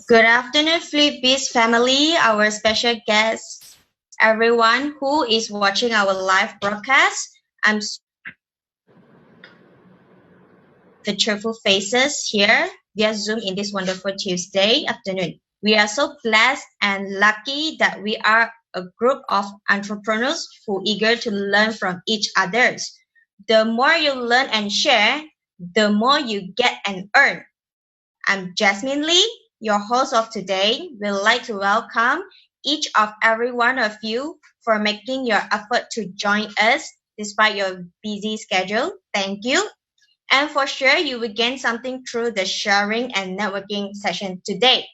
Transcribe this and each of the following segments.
Good afternoon, Flipbizz family, our special guests, everyone who is watching our live broadcast. I'm the cheerful faces here via Zoom in this wonderful Tuesday afternoon. We are so blessed and lucky that we are a group of entrepreneurs who are eager to learn from each other. The more you learn and share, the more you get and earn. I'm Jasmine Lee, your host of today. We'd like to welcome each of every one of you for making your effort to join us despite your busy schedule. Thank you. And for sure, you will gain something through the sharing and networking session today.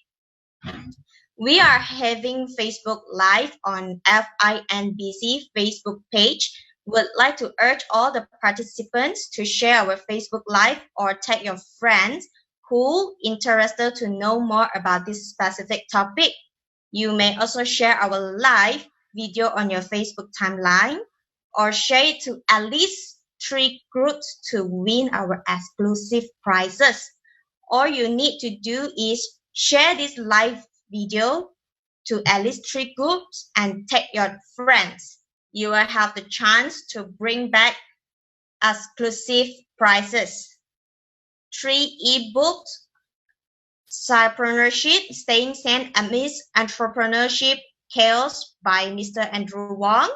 We are having Facebook Live on FINBC Facebook page. Would like to urge all the participants to share our Facebook Live or tag your friends who interested to know more about this specific topic. You may also share our live video on your Facebook timeline or share it to at least 3 groups to win our exclusive prizes. All you need to do is share this live video to at least 3 groups and tag your friends. You will have the chance to bring back exclusive prizes. 3 ebooks, Cypreneurship, Staying Sane Amidst Entrepreneurship Chaos by Mr. Andrew Wong.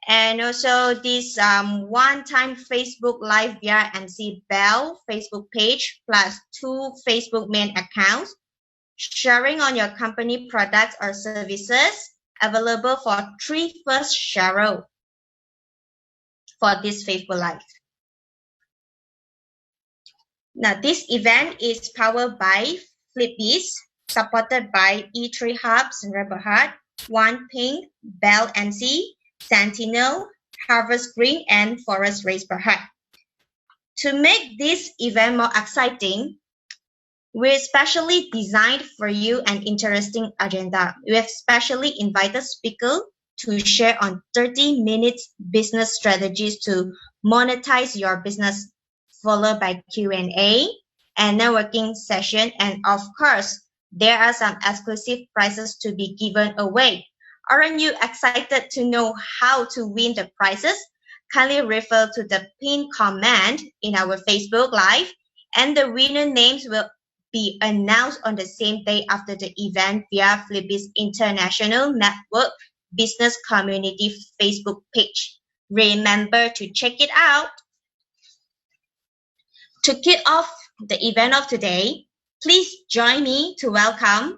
And also this one-time Facebook Live via MC Bell Facebook page plus 2 Facebook main accounts. Sharing on your company products or services available for 3 first sharers for this Facebook Live. Now, this event is powered by Flipbizz, supported by E3 Hubs, Rebel Heart, One Pink, Bell MC, Sentinel, Harvest Green, and Forest Race per Heart. To make this event more exciting, we specially designed for you an interesting agenda. We have specially invited speakers to share on 30 minutes business strategies to monetize your business, followed by Q&A and networking session. And of course, there are some exclusive prizes to be given away. Aren't you excited to know how to win the prizes? Kindly refer to the pinned comment in our Facebook Live, and the winner names will be announced on the same day after the event via Flipbizz International Network Business Community Facebook page. Remember to check it out. To kick off the event of today, please join me to welcome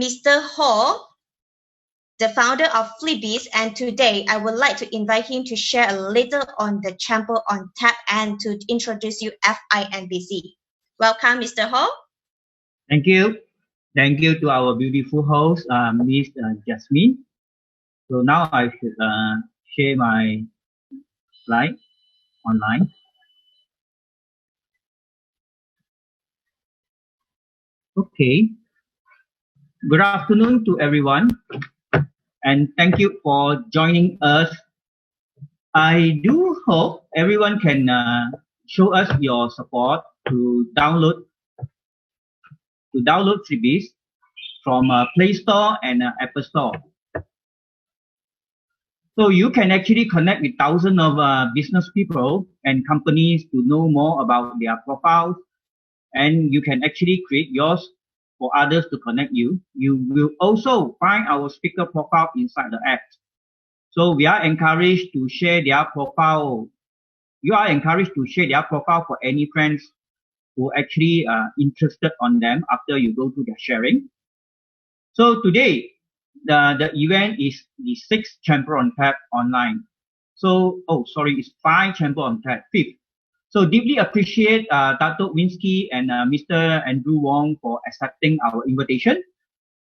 Mr. Ho, the founder of Flipbizz, and today I would like to invite him to share a little on the Chamber on Tap and to introduce you FINBC. Welcome, Mr. Ho. Thank you. Thank you to our beautiful host, Miss Jasmine. So now I should share my slide online. Okay. Good afternoon to everyone, and thank you for joining us. I do hope everyone can show us your support to download Flipbizz from Play Store and Apple Store. So you can actually connect with thousands of business people and companies to know more about their profiles, and you can actually create yours for others to connect you. You will also find our speaker profile inside the app. So we are encouraged to share their profile. You are encouraged to share their profile for any friends who actually are interested on them after you go through their sharing. So today, the event is the 6th Chamber on Tap online. So, it's 5 Chamber on Tap, 5th. So deeply appreciate Dato Winsky and Mr. Andrew Wong for accepting our invitation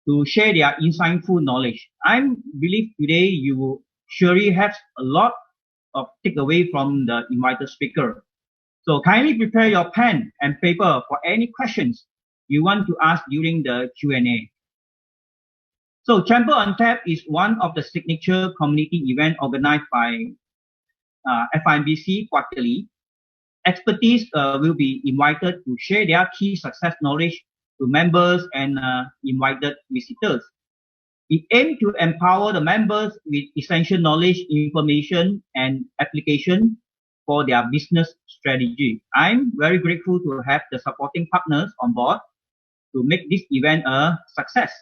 to share their insightful knowledge. I believe today you will surely have a lot of takeaway from the invited speaker. So kindly prepare your pen and paper for any questions you want to ask during the Q&A. So Chamber on Tap is one of the signature community events organized by FINBC quarterly. Expertise will be invited to share their key success knowledge to members and invited visitors. It aims to empower the members with essential knowledge, information, and application for their business strategy. I'm very grateful to have the supporting partners on board to make this event a success.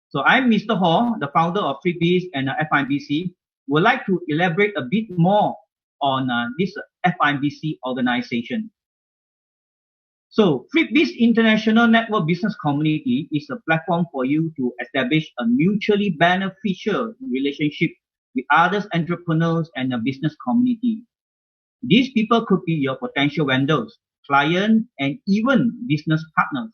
So I'm Mr. Ho, the founder of Flipbizz and FINBC. Would like to elaborate a bit more on this FINBC organization. So Flipbizz International Network Business Community is a platform for you to establish a mutually beneficial relationship with other entrepreneurs and the business community. These people could be your potential vendors, clients, and even business partners.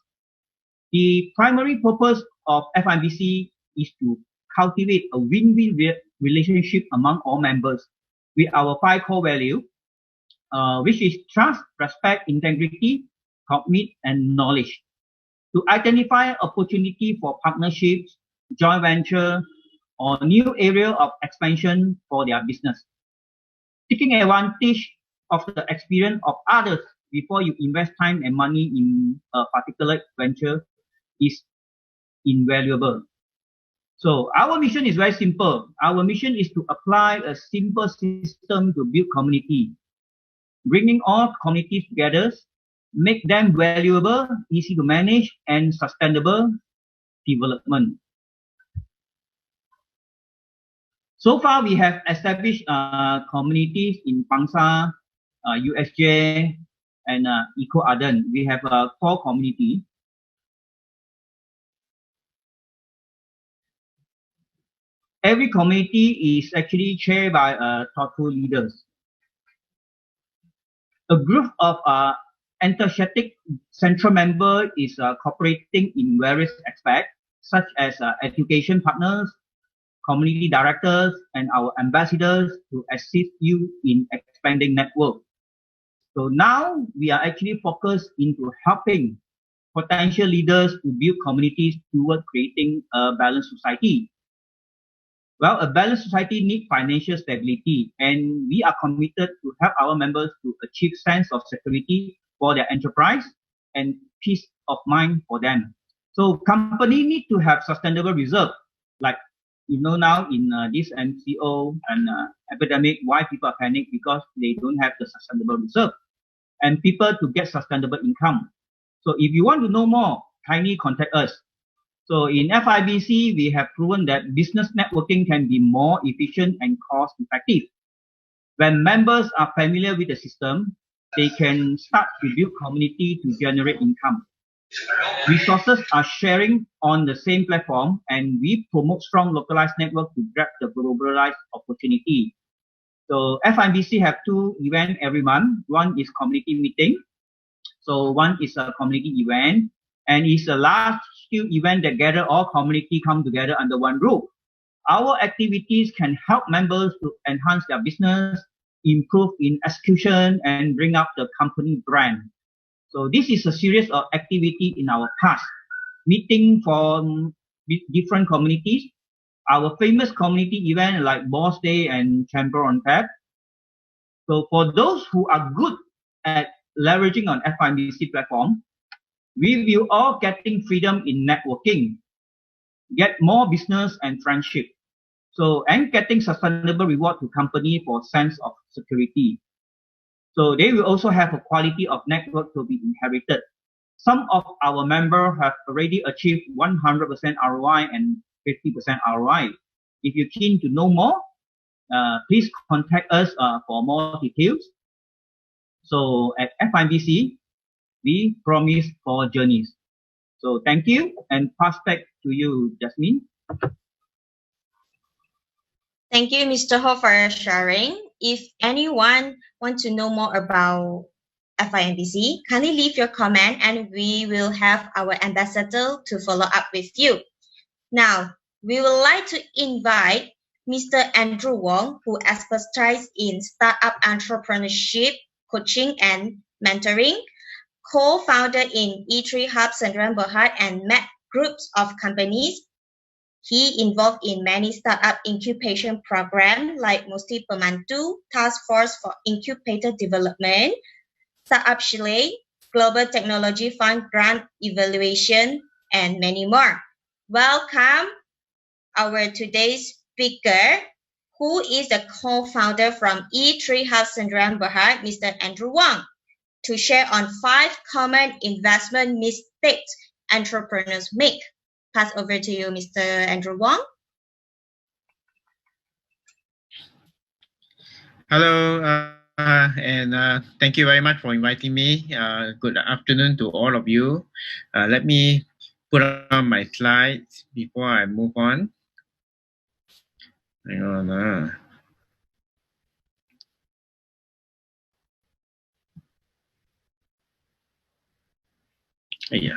The primary purpose of FINBC is to cultivate a win-win relationship among all members with our 5 core values, which is trust, respect, integrity, commit, and knowledge. To identify opportunity for partnerships, joint venture, or new area of expansion for their business. Taking advantage of the experience of others before you invest time and money in a particular venture is invaluable. So our mission is very simple. Our mission is to apply a simple system to build community, bringing all communities together, make them valuable, easy to manage, and sustainable development. So far, we have established communities in Pangsa, USJ, and Eco Arden. We have a core community. Every community is actually chaired by thoughtful leaders. A group of enthusiastic central members is cooperating in various aspects, such as education partners, community directors, and our ambassadors to assist you in expanding network. So now we are actually focused into helping potential leaders to build communities toward creating a balanced society. Well, a balanced society needs financial stability, and we are committed to help our members to achieve sense of security for their enterprise and peace of mind for them. So company need to have sustainable reserve, like now in this MCO and epidemic, why people are panic because they don't have the sustainable reserve, and people to get sustainable income. So if you want to know more, kindly contact us. So in FIBC, we have proven that business networking can be more efficient and cost effective. When members are familiar with the system, they can start to build community to generate income. Resources are sharing on the same platform, and we promote strong localized network to grab the globalized opportunity. So FIBC have 2 events every month. One is community meeting. So one is a community event, and it's a large-scale event that gather all community come together under one roof. Our activities can help members to enhance their business, improve in execution, and bring up the company brand. So this is a series of activity in our past, meeting from different communities. Our famous community event like Boss Day and Chamber on Tap. So for those who are good at leveraging on FIBC platform, we will all getting freedom in networking, get more business and friendship. So, and getting sustainable reward to company for sense of security. So they will also have a quality of network to be inherited. Some of our members have already achieved 100% ROI and 50% ROI. If you're keen to know more, please contact us for more details. So at FIBC, we promise for journeys. So thank you, and pass back to you, Jasmine. Thank you, Mr. Ho, for sharing. If anyone wants to know more about FINBC, kindly leave your comment and we will have our ambassador to follow up with you. Now, we would like to invite Mr. Andrew Wong, who expertise in startup entrepreneurship, coaching, and mentoring, co-founder in E3 Hub Sdn Bhd and met groups of companies. He involved in many startup incubation programs like Musti Pemandu, Task Force for Incubator Development, Startup Chile, Global Technology Fund Grant Evaluation, and many more. Welcome our today's speaker, who is the co-founder from E3 Hub Sdn Bhd, Mr. Andrew Wong, to share on 5 common investment mistakes entrepreneurs make. Pass over to you, Mr. Andrew Wong. Hello, and thank you very much for inviting me. Good afternoon to all of you. Let me put on my slides before I move on. Hang on. Yeah.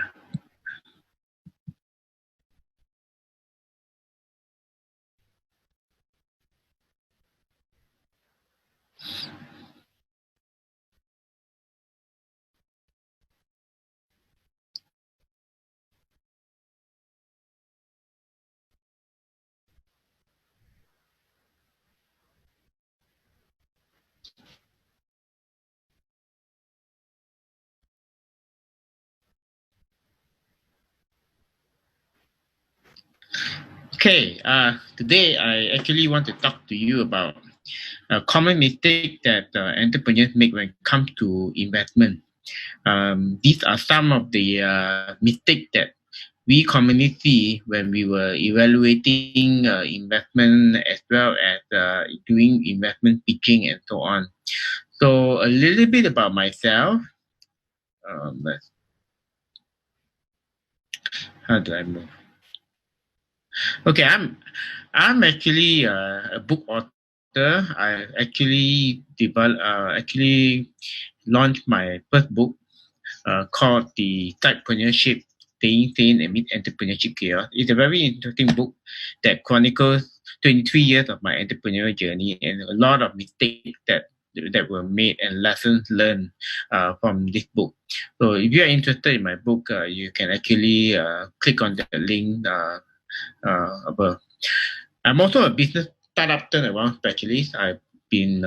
Okay. Today I actually want to talk to you about a common mistake that entrepreneurs make when it comes to investment. These are some of the mistakes that we commonly see when we were evaluating investment as well as doing investment pitching and so on. So a little bit about myself. How do I move? Okay, I'm actually a book author. I actually launched my first book called The Typepreneurship, Staying Sane Amid Entrepreneurship Chaos. It's a very interesting book that chronicles 23 years of my entrepreneurial journey and a lot of mistakes that were made and lessons learned from this book. So if you are interested in my book, you can actually click on the link above. I'm also a business startup turnaround specialist. I've been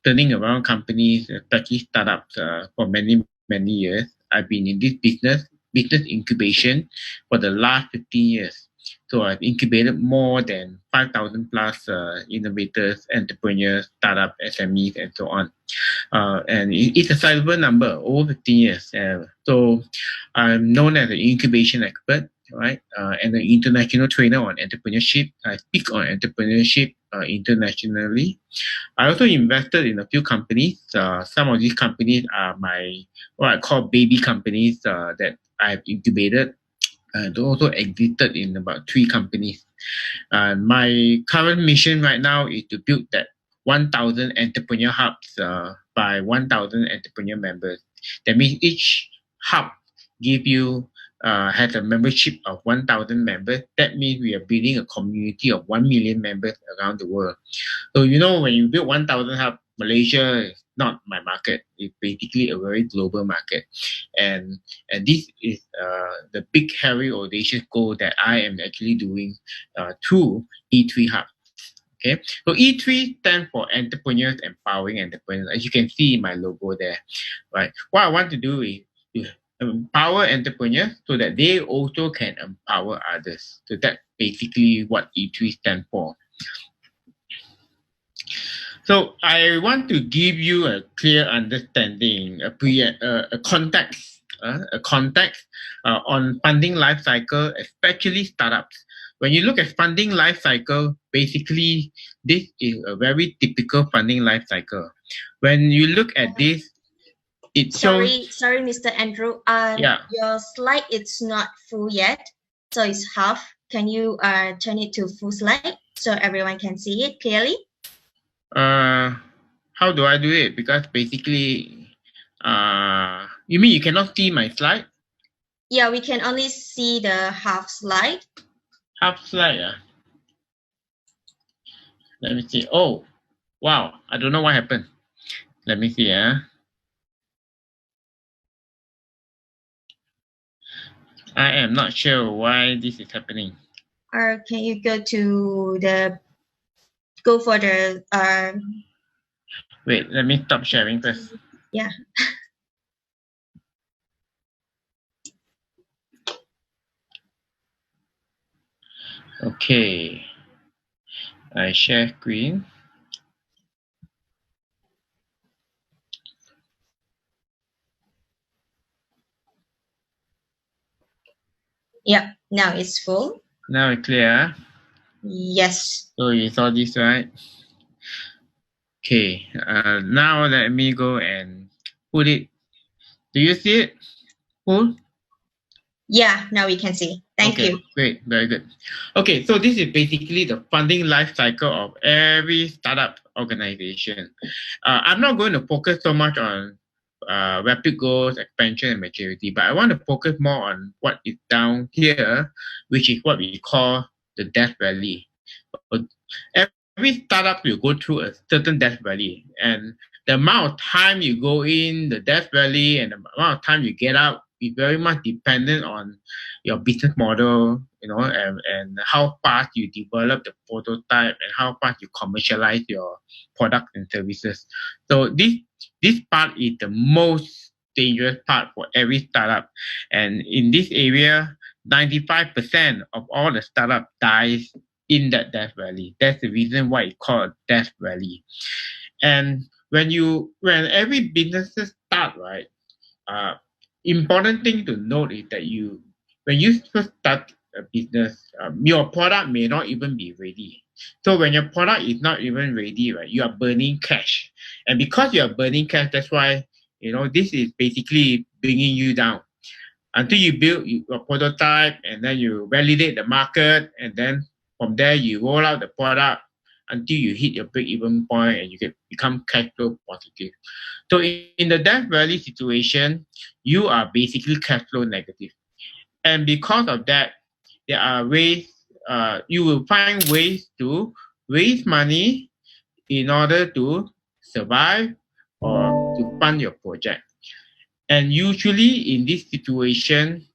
turning around companies, especially startups, for many years. I've been in this business incubation, for the last 15 years. So I've incubated more than 5,000 plus innovators, entrepreneurs, startup, SMEs, and so on. And it's a sizable number, over 15 years. So I'm known as an incubation expert, right? And an international trainer on entrepreneurship. I speak on entrepreneurship internationally. I also invested in a few companies. Some of these companies are what I call baby companies that I've incubated. They also exited in about 3 companies. My current mission right now is to build that 1,000 entrepreneur hubs by 1,000 entrepreneur members. That means each hub has a membership of 1,000 members. That means we are building a community of 1 million members around the world. So when you build 1,000 hubs, Malaysia is not my market. It's basically a very global market, and this is the big, hairy, audacious goal that I am actually doing through E3 Hub. Okay, so E3 stands for Entrepreneurs Empowering Entrepreneurs. As you can see in my logo there, right? What I want to do is to empower entrepreneurs so that they also can empower others. So that's basically what E3 stands for. So I want to give you a clear understanding, a context on funding life cycle, especially startups. When you look at funding life cycle, basically this is a very typical funding life cycle. When you look at this, it shows. Sorry, Mr. Andrew. Your slide is not full yet, so it's half. Can you turn it to full slide so everyone can see it clearly? How do I do it? Because basically, you mean you cannot see my slide? Yeah, we can only see the half slide. Half slide, Let me see. Oh, wow. I don't know what happened. Let me see, I am not sure why this is happening. Or can you go for the Wait, let me stop sharing first. Yeah. Okay, I share screen. Yep, now it's full. Now it's clear. Yes. So you saw this, right? Okay, now let me go and put it. Do you see it? Full? Yeah, now we can see. Thank Okay, you. great, very good. Okay, so this is basically the funding life cycle of every startup organization. I'm not going to focus so much on rapid growth, expansion, and maturity, but I want to focus more on what is down here, which is what we call the death valley. Every startup will go through a certain death valley, and the amount of time you go in the death valley and the amount of time you get out is very much dependent on your business model, and how fast you develop the prototype and how fast you commercialize your products and services. So this part is the most dangerous part for every startup, and in this area, 95% of all the startup dies in that death valley. That's the reason why it's called death valley. And when every businesses start, right, important thing to note is that when you first start a business, your product may not even be ready. So when your product is not even ready, right, you are burning cash. And because you are burning cash, that's why, this is basically bringing you down until you build your prototype, and then you validate the market, and then from there you roll out the product until you hit your break-even point and you become cash flow positive. So in the death valley situation, you are basically cash flow negative. And because of that, there are ways, you will find ways to raise money in order to survive or to fund your project. And usually in this situation,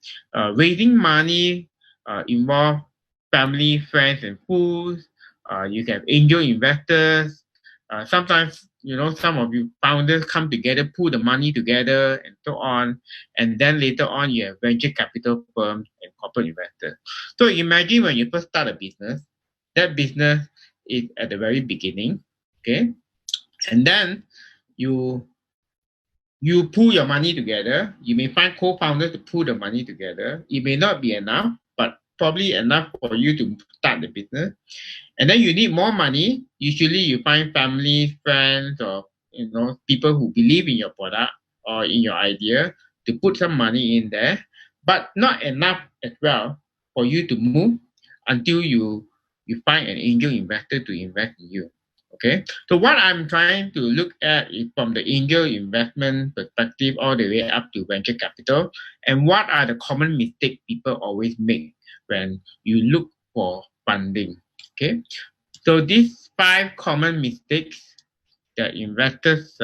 raising money involve family, friends, and fools. You have angel investors. Sometimes, some of you founders come together, pull the money together, and so on. And then later on, you have venture capital firms and corporate investors. So imagine when you first start a business, that business is at the very beginning, okay? And then you pull your money together. You may find co-founders to pull the money together. It may not be enough, but probably enough for you to start the business. And then you need more money. Usually you find family, friends, or people who believe in your product or in your idea to put some money in there, but not enough as well for you to move until you find an angel investor to invest in you. Okay, so what I'm trying to look at is from the angel investment perspective all the way up to venture capital, and what are the common mistakes people always make when you look for funding. Okay, so these 5 common mistakes that investors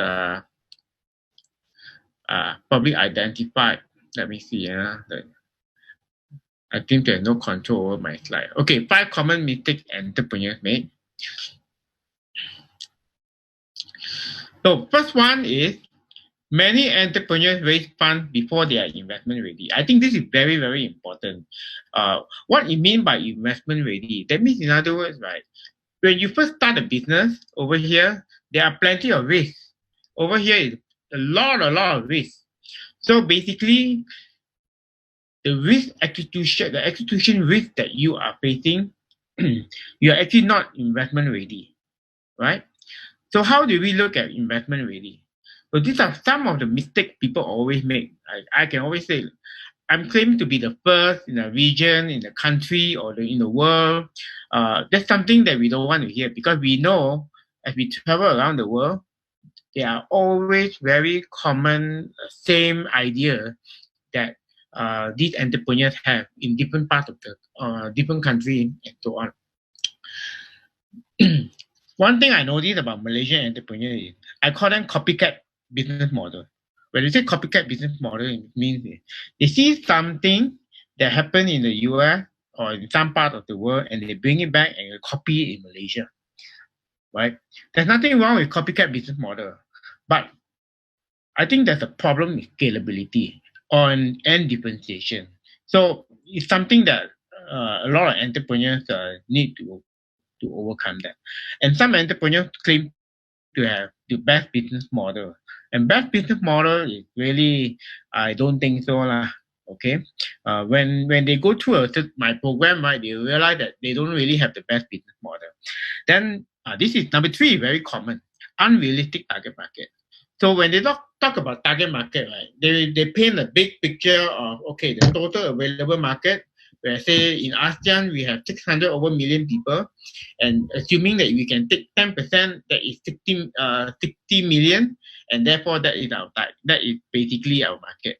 probably identified. Let me see. I think there's no control over my slide. Okay, 5 common mistakes entrepreneurs make. So first one is many entrepreneurs raise funds before they are investment ready. I think this is very, very important. What you mean by investment ready? That means, in other words, right, when you first start a business over here, there are plenty of risks. Over here is a lot of risks. So basically, the execution risk that you are facing, you are actually not investment ready, right? So how do we look at investment ready? So these are some of the mistakes people always make. I can always say, I'm claiming to be the first in a region, in the country, or in the world. That's something that we don't want to hear, because we know as we travel around the world, there are always very common, same idea that these entrepreneurs have in different parts of the different countries and so on. One thing I noticed about Malaysian entrepreneurs is I call them copycat business model. When you say copycat business model, it means they see something that happened in the US or in some part of the world, and they bring it back and copy it in Malaysia. Right? There's nothing wrong with copycat business model, but I think there's a problem with scalability and differentiation. So it's something that a lot of entrepreneurs need to overcome that. And some entrepreneurs claim to have the best business model. And best business model is really, I don't think so lah. Okay, when they go through my program, right, they realize that they don't really have the best business model. Then this is number 3, very common, unrealistic target market. So when they talk about target market, right, they paint a big picture of, okay, the total available market, where say in ASEAN we have 600 over million people, and assuming that we can take 10%, that is 60 million, and therefore that is basically our market.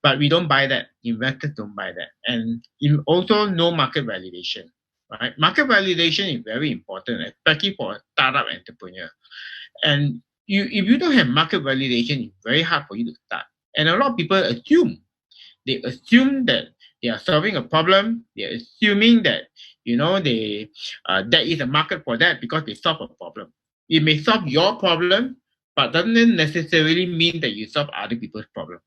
But we don't buy that. Investors don't buy that, and also no market validation. Right, market validation is very important, especially for a startup entrepreneur. And if you don't have market validation, it's very hard for you to start. And a lot of people assume that they are solving a problem. They're assuming that there is a market for that because they solve a problem. It may solve your problem, but doesn't necessarily mean that you solve other people's problem.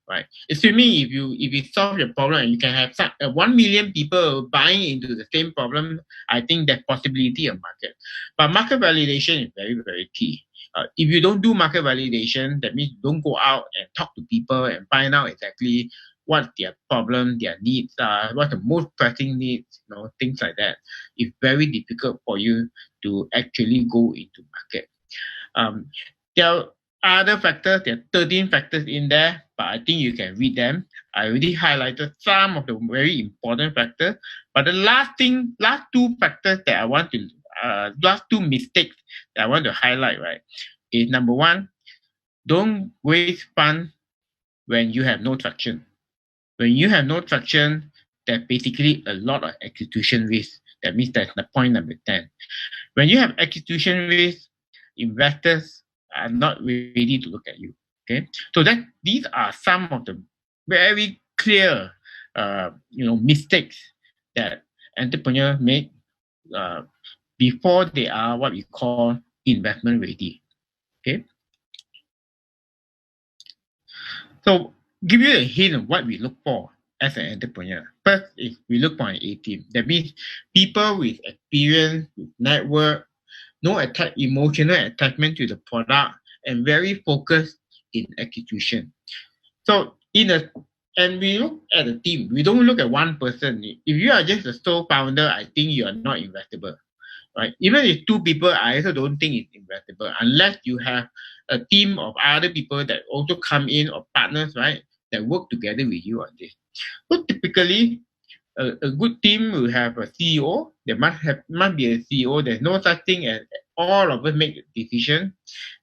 Right. Assuming if you solve your problem and you can have 1 million people buying into the same problem, I think there's possibility of market. But market validation is very, very key. If you don't do market validation, that means you don't go out and talk to people and find out exactly what their problem, their needs are, what the most pressing needs, things like that. It's very difficult for you to actually go into market. There are other factors. There are 13 factors in there, but I think you can read them. I already highlighted some of the very important factors, but the last 2 factors that I want to, last 2 mistakes that I want to highlight, right, is number 1, don't waste funds when you have no traction. When you have no traction, there's basically a lot of execution risk. That means that's the point number 10. When you have execution risk, investors are not ready to look at you. Okay, so these are some of the very clear, mistakes that entrepreneurs make before they are what we call investment ready. Okay, so give you a hint of what we look for as an entrepreneur. First is we look for an A team. That means people with experience, with network, no emotional attachment to the product, and very focused in execution. So and we look at the team. We don't look at one person. If you are just a sole founder, I think you are not investable. Right? Even if 2 people, I also don't think it's investable unless you have a team of other people that also come in, or partners, right, that work together with you on this. So typically, a good team will have a CEO. There must be a CEO. There's no such thing as all of us make a decision.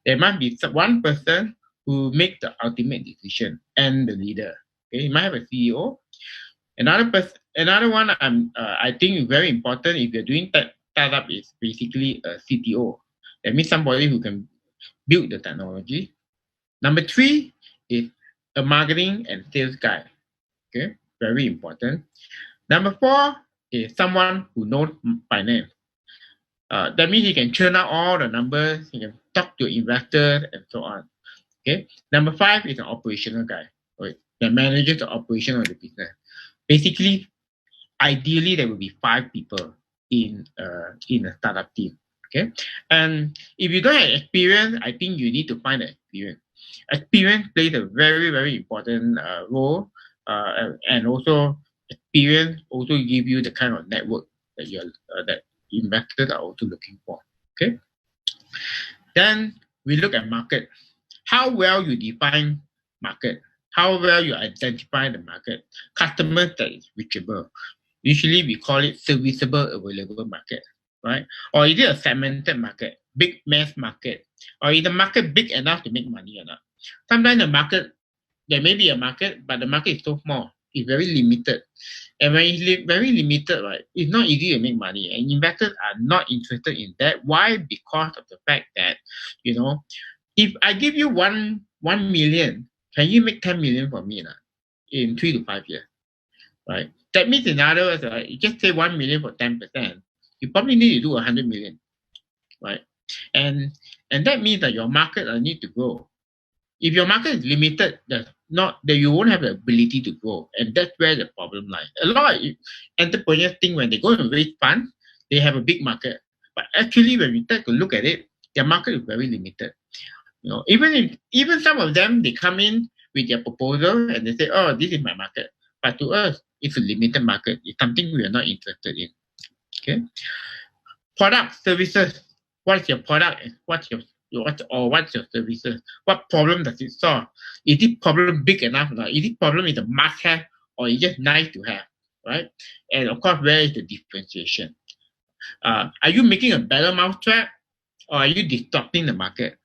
There must be one person who makes the ultimate decision and the leader. Okay, you might have a CEO. Another one I think is very important if you're doing startup is basically a CTO. That means somebody who can build the technology. Number 3 is a marketing and sales guy. Okay, very important. Number 4 is someone who knows finance. That means he can churn out all the numbers, he can talk to investors and so on. Okay. Number 5 is an operational guy, right, that manages the operation of the business. Basically, ideally there will be 5 people in a startup team. Okay. And if you don't have experience, I think you need to find an experience. Experience plays a very, very important role, and also experience also give you the kind of network that that investors are also looking for. Okay. Then we look at market. How well you define market. How well you identify the market. Customers that is reachable. Usually we call it serviceable available market, right? Or is it a segmented market, big mass market? Or is the market big enough to make money or not? Sometimes there may be a market, but the market is so small. It's very limited. And when it's very limited, right, it's not easy to make money. And investors are not interested in that. Why? Because of the fact that, if I give you 1 million, can you make 10 million for me in 3 to 5 years? Right? That means, in other words, you just say 1 million for 10%, you probably need to do 100 million. Right? And that means that your market need to grow. If your market is limited, the you won't have the ability to grow, and that's where the problem lies. A lot of entrepreneurs think when they go and raise funds, they have a big market, but actually when we take a look at it, their market is very limited. Even some of them, they come in with their proposal and they say, "Oh, this is my market," but to us, it's a limited market. It's something we are not interested in. Okay, product services. What's your product? What's your services? What problem does it solve? Is this problem big enough? Is this problem is a must-have, or is just nice to have, right? And of course, where is the differentiation? Are you making a better mousetrap, or are you disrupting the market?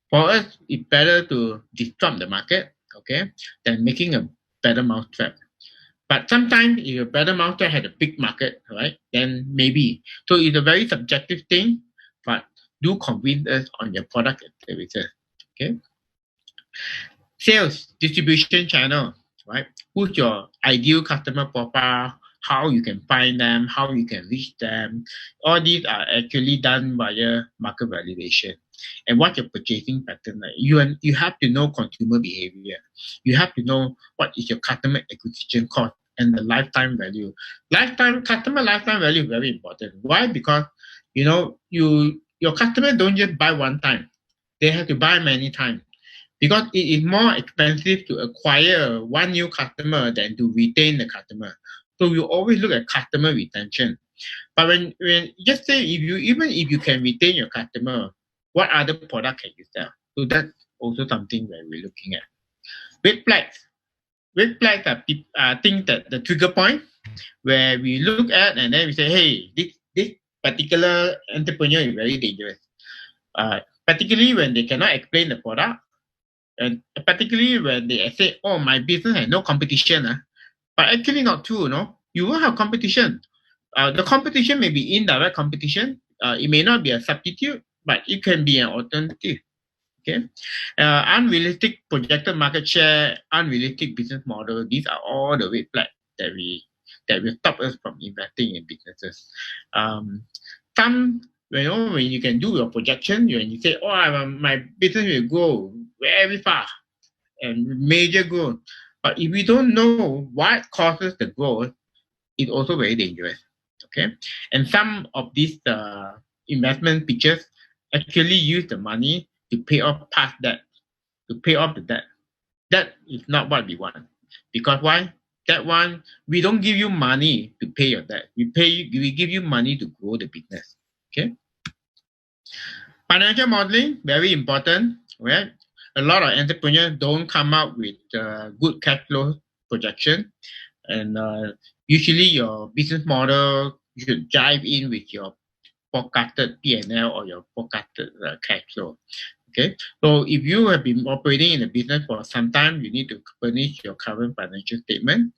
For us, it's better to disrupt the market, okay, than making a better mousetrap. But sometimes, if your better mousetrap had a big market, right, then maybe. So it's a very subjective thing, but do convince us on your product and services, okay? Sales, distribution channel, right? Who's your ideal customer profile? How you can find them, how you can reach them. All these are actually done via market validation. And what's your purchasing pattern like? You have to know consumer behavior. You have to know what is your customer acquisition cost and the lifetime value. Customer lifetime value is very important. Why? Because your customer don't just buy one time. They have to buy many times. Because it is more expensive to acquire one new customer than to retain the customer. So you always look at customer retention. But when just say if you can retain your customer, what other product can you sell? So that's also something that we're looking at. Red flags. Red flags are things that the trigger point where we look at and then we say, hey, this particular entrepreneur is very dangerous. Particularly when they cannot explain the product, and particularly when they say, oh, my business has no competition. But actually not true, You will have competition. The competition may be indirect competition. It may not be a substitute, but it can be an alternative. Okay, unrealistic projected market share, unrealistic business model. These are all the red flags that will stop us from investing in businesses. When you can do your projection, when you say, oh, my business will grow very fast and major growth, but if we don't know what causes the growth, it's also very dangerous. Okay, and some of these investment pitches actually use the money to pay off past debt, to pay off the debt. That is not what we want. Because why? That one, we don't give you money to pay your debt. We give you money to grow the business. Okay. Financial modeling, very important. Right? A lot of entrepreneurs don't come up with good cash flow projection, and usually your business model should jive in with your forecasted P&L or your forecasted cash flow. Okay, so if you have been operating in the business for some time, you need to furnish your current financial statement.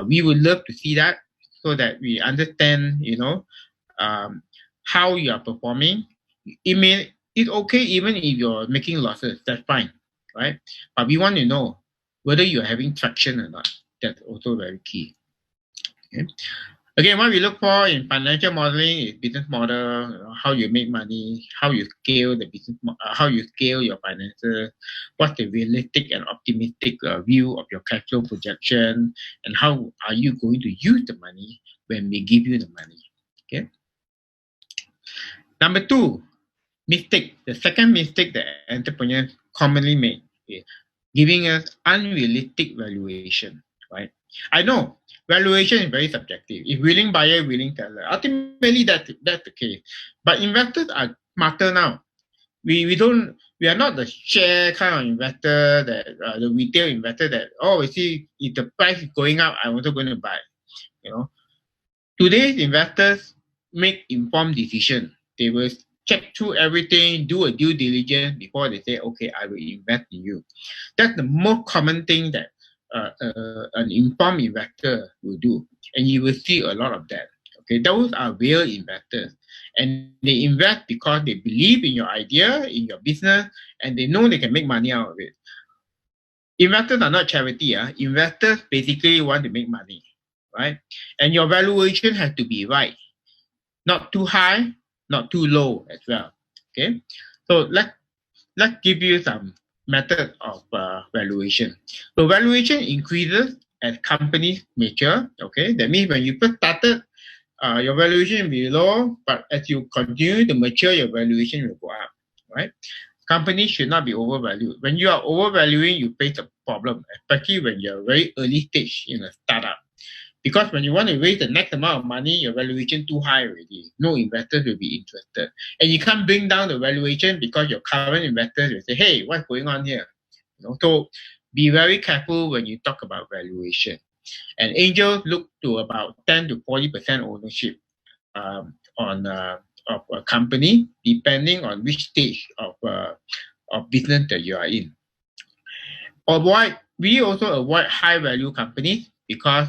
We would love to see that so that we understand, how you are performing. It's okay even if you're making losses. That's fine, right? But we want to know whether you're having traction or not. That's also very key. Okay. Again, what we look for in financial modeling is business model, how you make money, how you scale the business, how you scale your finances, what's the realistic and optimistic view of your cash flow projection, and how are you going to use the money when we give you the money. Okay. Number two, mistake. The second mistake that entrepreneurs commonly make is giving us unrealistic valuation. Right? I know. Valuation is very subjective. If willing buyer, willing seller. Ultimately, that's the case. But investors are smarter now. We are not the share kind of investor that the retail investor that we see if the price is going up, I'm also going to buy. Today's investors make informed decisions. They will check through everything, do a due diligence before they say, okay, I will invest in you. That's the most common thing that an informed investor will do, and you will see a lot of that. Okay, those are real investors, and they invest because they believe in your idea, in your business, and they know they can make money out of it. Investors are not charity. Investors basically want to make money, right? And your valuation has to be right, not too high, not too low as well. Okay, so let's give you some method of valuation. So valuation increases as companies mature. Okay, that means when you first started, your valuation will be low, but as you continue to mature, your valuation will go up. Right? Companies should not be overvalued. When you are overvaluing, you face a problem, especially when you're very early stage in a startup. Because when you want to raise the next amount of money, your valuation too high already. No investors will be interested. And you can't bring down the valuation because your current investors will say, hey, what's going on here? So be very careful when you talk about valuation. And angels look to about 10 to 40% ownership of a company, depending on which stage of business that you are in. We also avoid high value companies because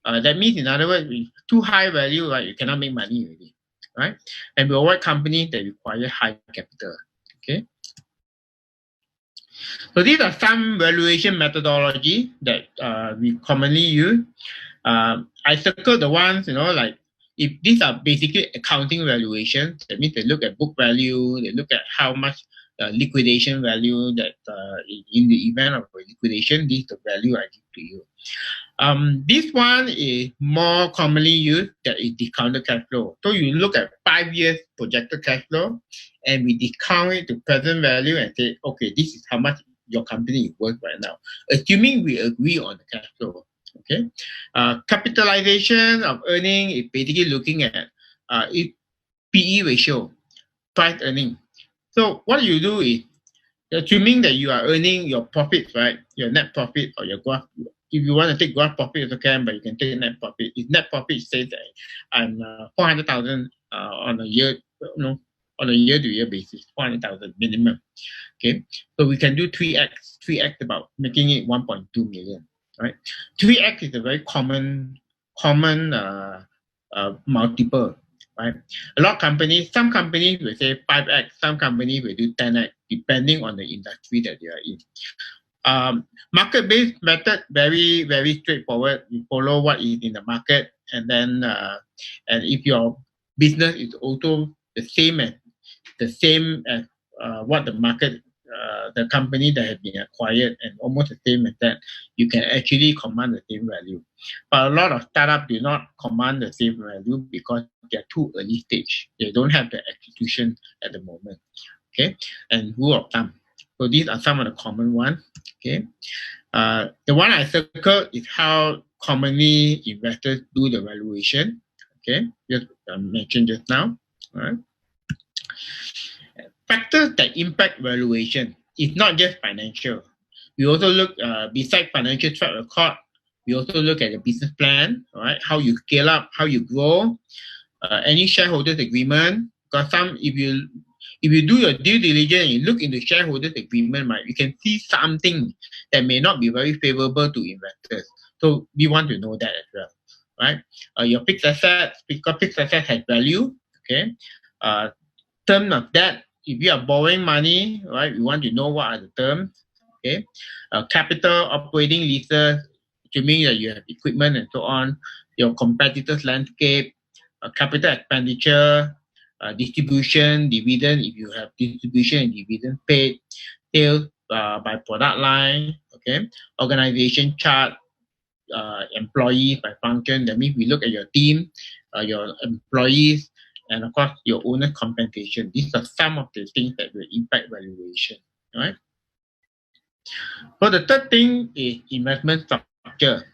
that means, in other words, with too high value, right, you cannot make money already, right? And we avoid companies that require high capital. Okay. So these are some valuation methodology that we commonly use. I circled the ones, like if these are basically accounting valuations, that means they look at book value, they look at how much liquidation value that in the event of a liquidation, this is the value I give to you. This one is more commonly used, that is discounted cash flow. So you look at 5 years projected cash flow and we discount it to present value and say, okay, this is how much your company is worth right now, assuming we agree on the cash flow. Okay, capitalization of earning is basically looking at PE ratio, price earning. So what you do is, assuming that you are earning your profits, right, your net profit or your gross. If you want to take gross profit, you can, but you can take net profit. If net profit says that I'm 400,000 on a year, on a year-to-year basis, 400,000 minimum. Okay, so we can do 3x about making it 1.2 million. Right, 3x is a very common multiple. Right, a lot of companies, some companies will say 5x, some companies will do 10x, depending on the industry that they are in. Market-based method, very, very straightforward. You follow what is in the market, and then and if your business is also the same as what the market, the company that has been acquired, and almost the same as that, you can actually command the same value. But a lot of startups do not command the same value because they're too early stage. They don't have the execution at the moment. Okay, and rule of thumb. So these are some of the common ones. Okay, the one I circled is how commonly investors do the valuation. Okay, just mentioned just now. All right. Factors that impact valuation is not just financial. We also look, besides financial track record, we also look at the business plan, right? How you scale up, how you grow, any shareholders agreement. Because if you do your due diligence and you look into shareholders agreement, right, you can see something that may not be very favorable to investors. So we want to know that as well, right? Your fixed assets, because fixed assets has value, okay? Term of debt, if you are borrowing money, right, we want to know what are the terms, okay? Capital, operating leases, assuming that you have equipment and so on, your competitors' landscape, capital expenditure, distribution, dividend, if you have distribution and dividend paid, sales by product line, okay? Organization chart, employees by function. That means we look at your team, your employees, and of course your owner compensation. These are some of the things that will impact valuation, right? So the third thing is investment structure.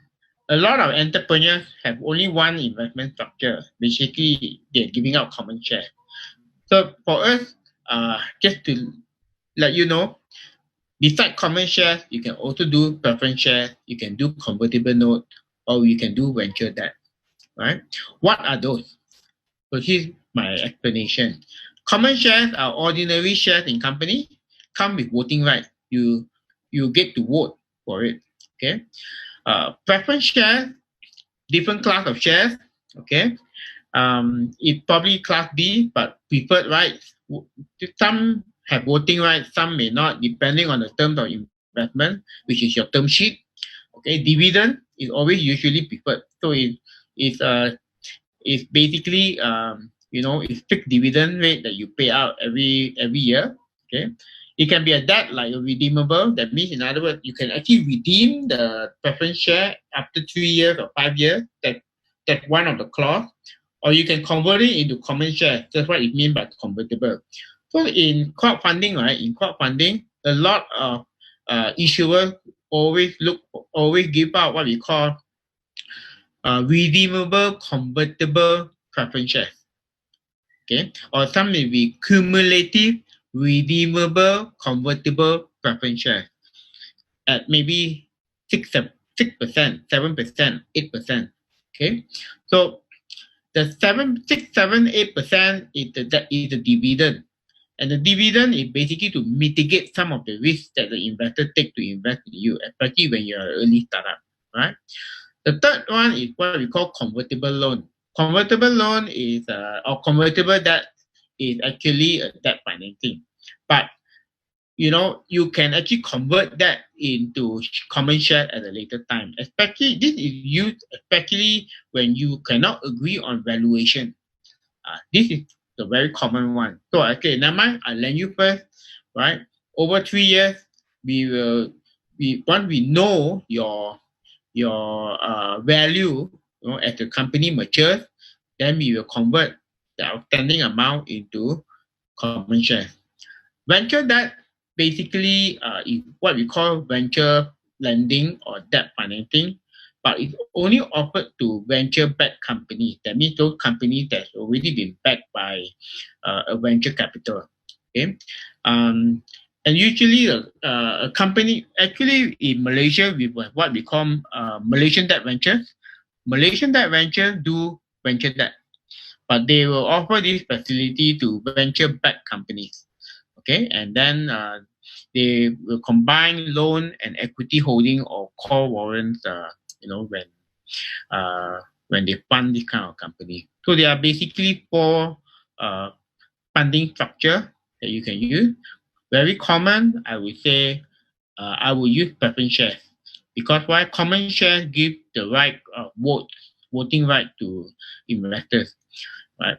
A lot of entrepreneurs have only one investment structure. Basically, they're giving out common shares. So for us, just to let you know, besides common shares, you can also do preference shares, you can do convertible note, or you can do venture debt, right? What are those? So here's my explanation. Common shares are ordinary shares in company, come with voting right. You get to vote for it. Okay. Preference shares, different class of shares. Okay. It's probably class B, but preferred rights. Some have voting rights, some may not, depending on the terms of investment, which is your term sheet. Okay. Dividend is always usually preferred. So it's basically it's fixed dividend rate that you pay out every year. Okay, It can be a debt like a redeemable. That means, in other words, you can actually redeem the preference share after 3 years or 5 years. That's one of the clause. Or you can convert it into common share. That's what it means by convertible. So in crowdfunding, right? In crowdfunding, a lot of issuers always give out what we call redeemable convertible preference shares. Okay, or some may be cumulative redeemable convertible preference shares at maybe 6%, 7%, 8%. Okay, so the 6, 7, 8% is the dividend. And the dividend is basically to mitigate some of the risks that the investor take to invest in you, especially when you're an early startup, right? The third one is what we call convertible loan. Convertible loan is, or convertible debt is actually a debt financing. But, you can actually convert that into common share at a later time. Especially, this is used especially when you cannot agree on valuation. This is the very common one. So, okay, never mind, I'll lend you first, right? Over 3 years, once we know your value, as the company matures, then we will convert the outstanding amount into common shares. Venture debt basically is what we call venture lending or debt financing, but it's only offered to venture-backed companies. That means those companies that's already been backed by a venture capital. Okay, and usually a company, actually in Malaysia, we have what we call Malaysian debt ventures. Malaysian debt ventures do venture debt, but they will offer this facility to venture-backed companies. Okay, and then they will combine loan and equity holding or call warrants. When they fund this kind of company. So there are basically 4 funding structure that you can use. Very common, I would say, I will use preference shares, because why? Common shares give the right voting right to investors, right?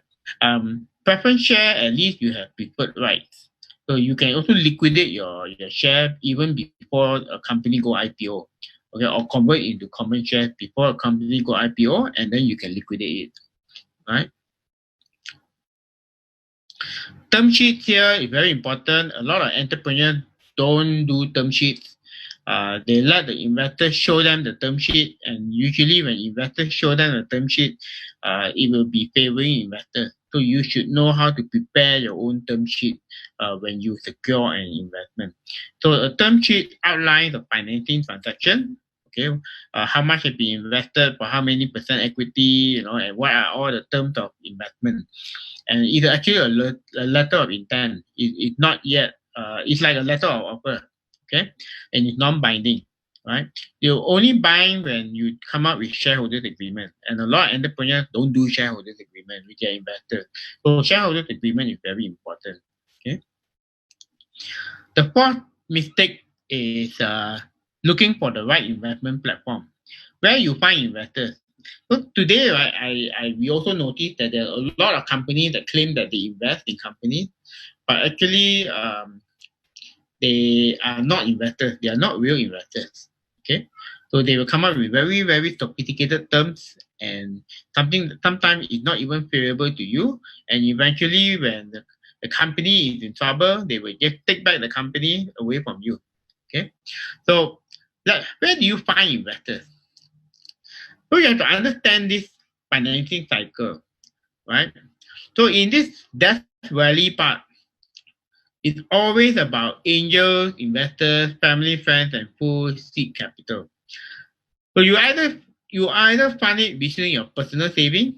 Preference share, at least you have preferred rights. So you can also liquidate your share even before a company go IPO. Okay, or convert into common shares before a company go IPO, and then you can liquidate it, right? Term sheets here is very important. A lot of entrepreneurs don't do term sheets. They let the investors show them the term sheet, and usually when investors show them the term sheet, it will be favoring investors. So you should know how to prepare your own term sheet when you secure an investment. So a term sheet outlines the financing transaction. Okay, how much has been invested, for how many percent equity, and what are all the terms of investment. And it's actually a letter of intent. It's not yet, it's like a letter of offer, okay? And it's non-binding, right? You only bind when you come up with shareholders agreement. And a lot of entrepreneurs don't do shareholders agreement with their investors. So shareholders agreement is very important, okay? The fourth mistake is looking for the right investment platform. Where you find investors? So today, right, we also noticed that there are a lot of companies that claim that they invest in companies, but actually they are not investors. They are not real investors. Okay, so they will come up with very, very sophisticated terms, and sometimes it's not even favorable to you. And eventually, when the company is in trouble, they will just take back the company away from you. Okay, so where do you find investors? So you have to understand this financing cycle, right? So in this Death Valley part, it's always about angels, investors, family, friends, and full seed capital. So you either fund it between your personal savings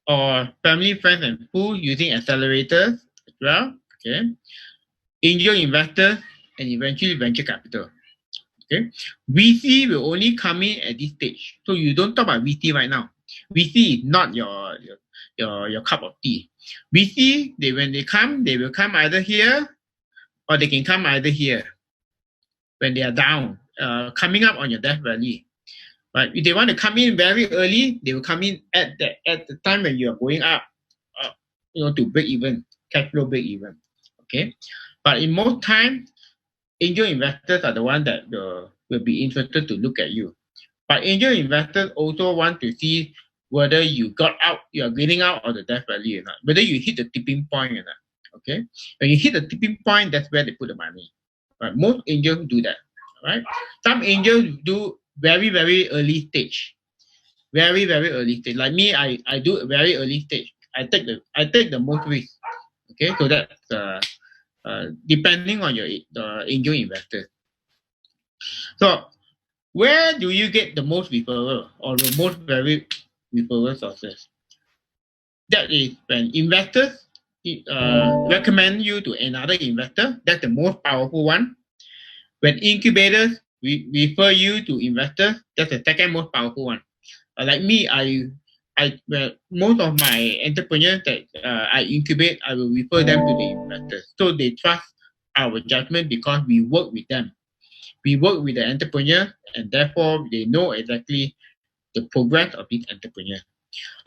or family, friends, and full using accelerators as well. Okay, angel investors and eventually venture capital. Okay, VC will only come in at this stage. So you don't talk about VC right now. VC is not your cup of tea. VC, when they come, they will come either here or they can come either here when they are down, coming up on your Death Valley. But if they want to come in very early, they will come in at the time when you are going up, to break even, cash flow break even. Okay, but in most time, angel investors are the one that will be interested to look at you. But angel investors also want to see whether you are getting out of the death valley or not, whether you hit the tipping point or not. Okay, when you hit the tipping point, that's where they put the money. Right? Most angels do that. Right? Some angels do very early stage, very early stage. Like me, I do a very early stage. I take the most risk. Okay, so that's depending on your the angel investor. So where do you get the most referral or the most very referral sources? That is when investors recommend you to another investor. That's the most powerful one. When incubators refer you to investors, that's the second most powerful one. Like me, well, most of my entrepreneurs that I incubate, I will refer them to the investors. So they trust our judgment because we work with them. We work with the entrepreneur, and therefore they know exactly the progress of this entrepreneur.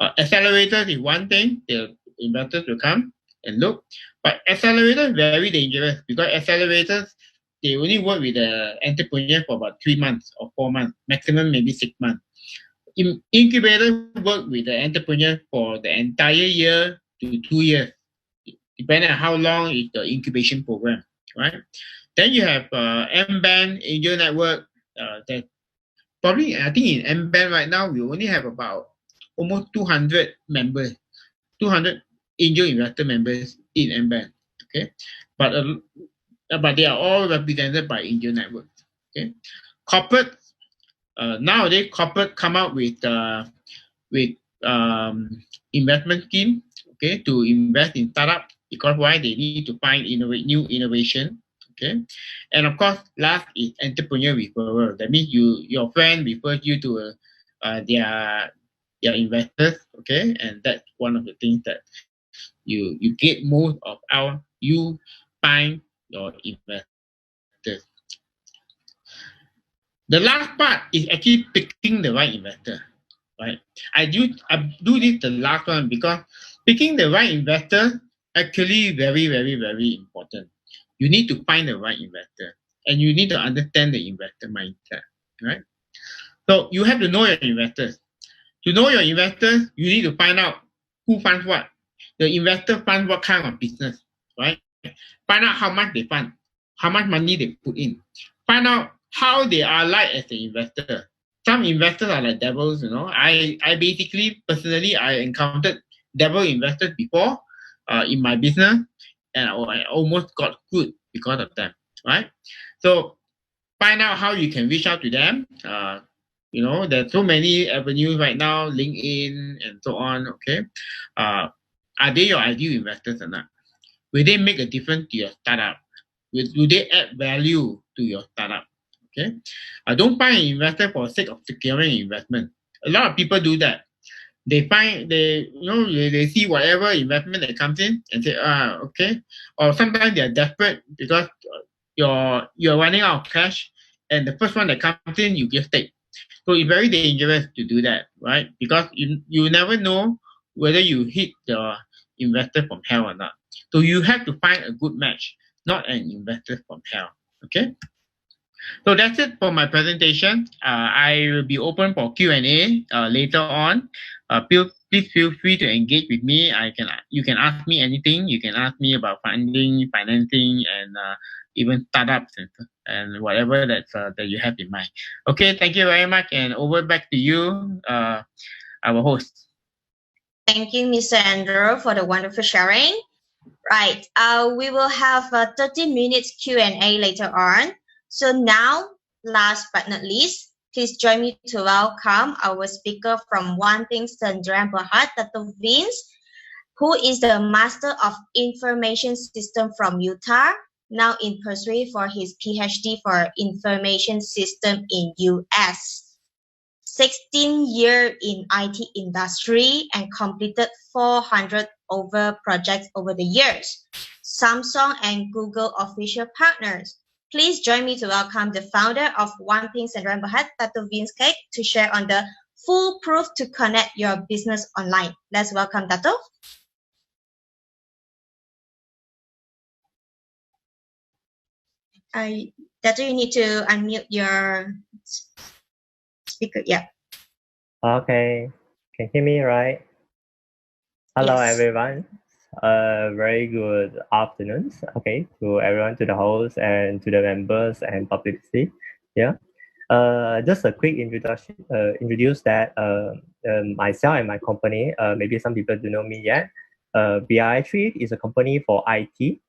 Accelerators is one thing, the investors will come and look, but accelerators very dangerous because accelerators they only work with the entrepreneur for about 3 months or 4 months, maximum maybe 6 months. Incubators work with the entrepreneur for the entire year to 2 years, depending on how long is the incubation program, right? Then you have M-Band, Angel Network. That probably, I think in M-Band right now, we only have about almost 200 members, 200 angel investor members in M-Band. Okay, but they are all represented by Angel Network. Okay, corporate nowadays corporate come out with investment scheme. Okay, to invest in startup because why they need to find new innovation. Okay, and of course, last is entrepreneur referral. That means your friend refers you to their investors. Okay, and that's one of the things that you get most of you find your investors. The last part is actually picking the right investor. Right, I do this the last one because picking the right investor actually very important. You need to find the right investor and you need to understand the investor mindset, right? So you have to know your investors. To know your investors, you need to find out who funds what. The investor funds what kind of business, right? Find out how much they fund, how much money they put in. Find out how they are like as an investor. Some investors are like devils, you know. I basically personally I encountered devil investors before in my business, and I almost got good because of them, right? So find out how you can reach out to them. You know, there's so many avenues right now, LinkedIn and so on. Okay, are they your ideal investors or not? Will they make a difference to your startup? Do they add value to your startup? Okay, don't find an investor for the sake of securing investment. A lot of people do that. They see whatever investment that comes in and say okay, or sometimes they are desperate because you're running out of cash, and the first one that comes in you just take. So it's very dangerous to do that, right? Because you never know whether you hit the investor from hell or not. So you have to find a good match, not an investor from hell. Okay. So that's it for my presentation. I will be open for Q&A later on. Please feel free to engage with me. You can ask me anything. You can ask me about funding, financing, and even startups and whatever that you have in mind. Okay, thank you very much, and over back to you, our host. Thank you, Mr. Andrew, for the wonderful sharing. Right, we will have 30 minutes Q&A later on. So now, last but not least, please join me to welcome our speaker from One Thing Sdn Bhd, Dr. Vince, who is the Master of Information System from Utah, now in pursuit for his PhD for Information System in US. 16 years in IT industry and completed 400 over projects over the years. Samsung and Google official partners. Please join me to welcome the founder of One Thing Sdn Bhd, Dr. Vince Cake, to share on the foolproof to connect your business online. Let's welcome Dato. That you need to unmute your speaker. Yeah. Okay, can you hear me right? Hello, Yes. everyone. Very good afternoon. Okay, to everyone, to the host and to the members and publicity. Yeah. Just a quick introduction. Introduce that myself and my company. Maybe some people do know me yet. BI3 is a company for IT.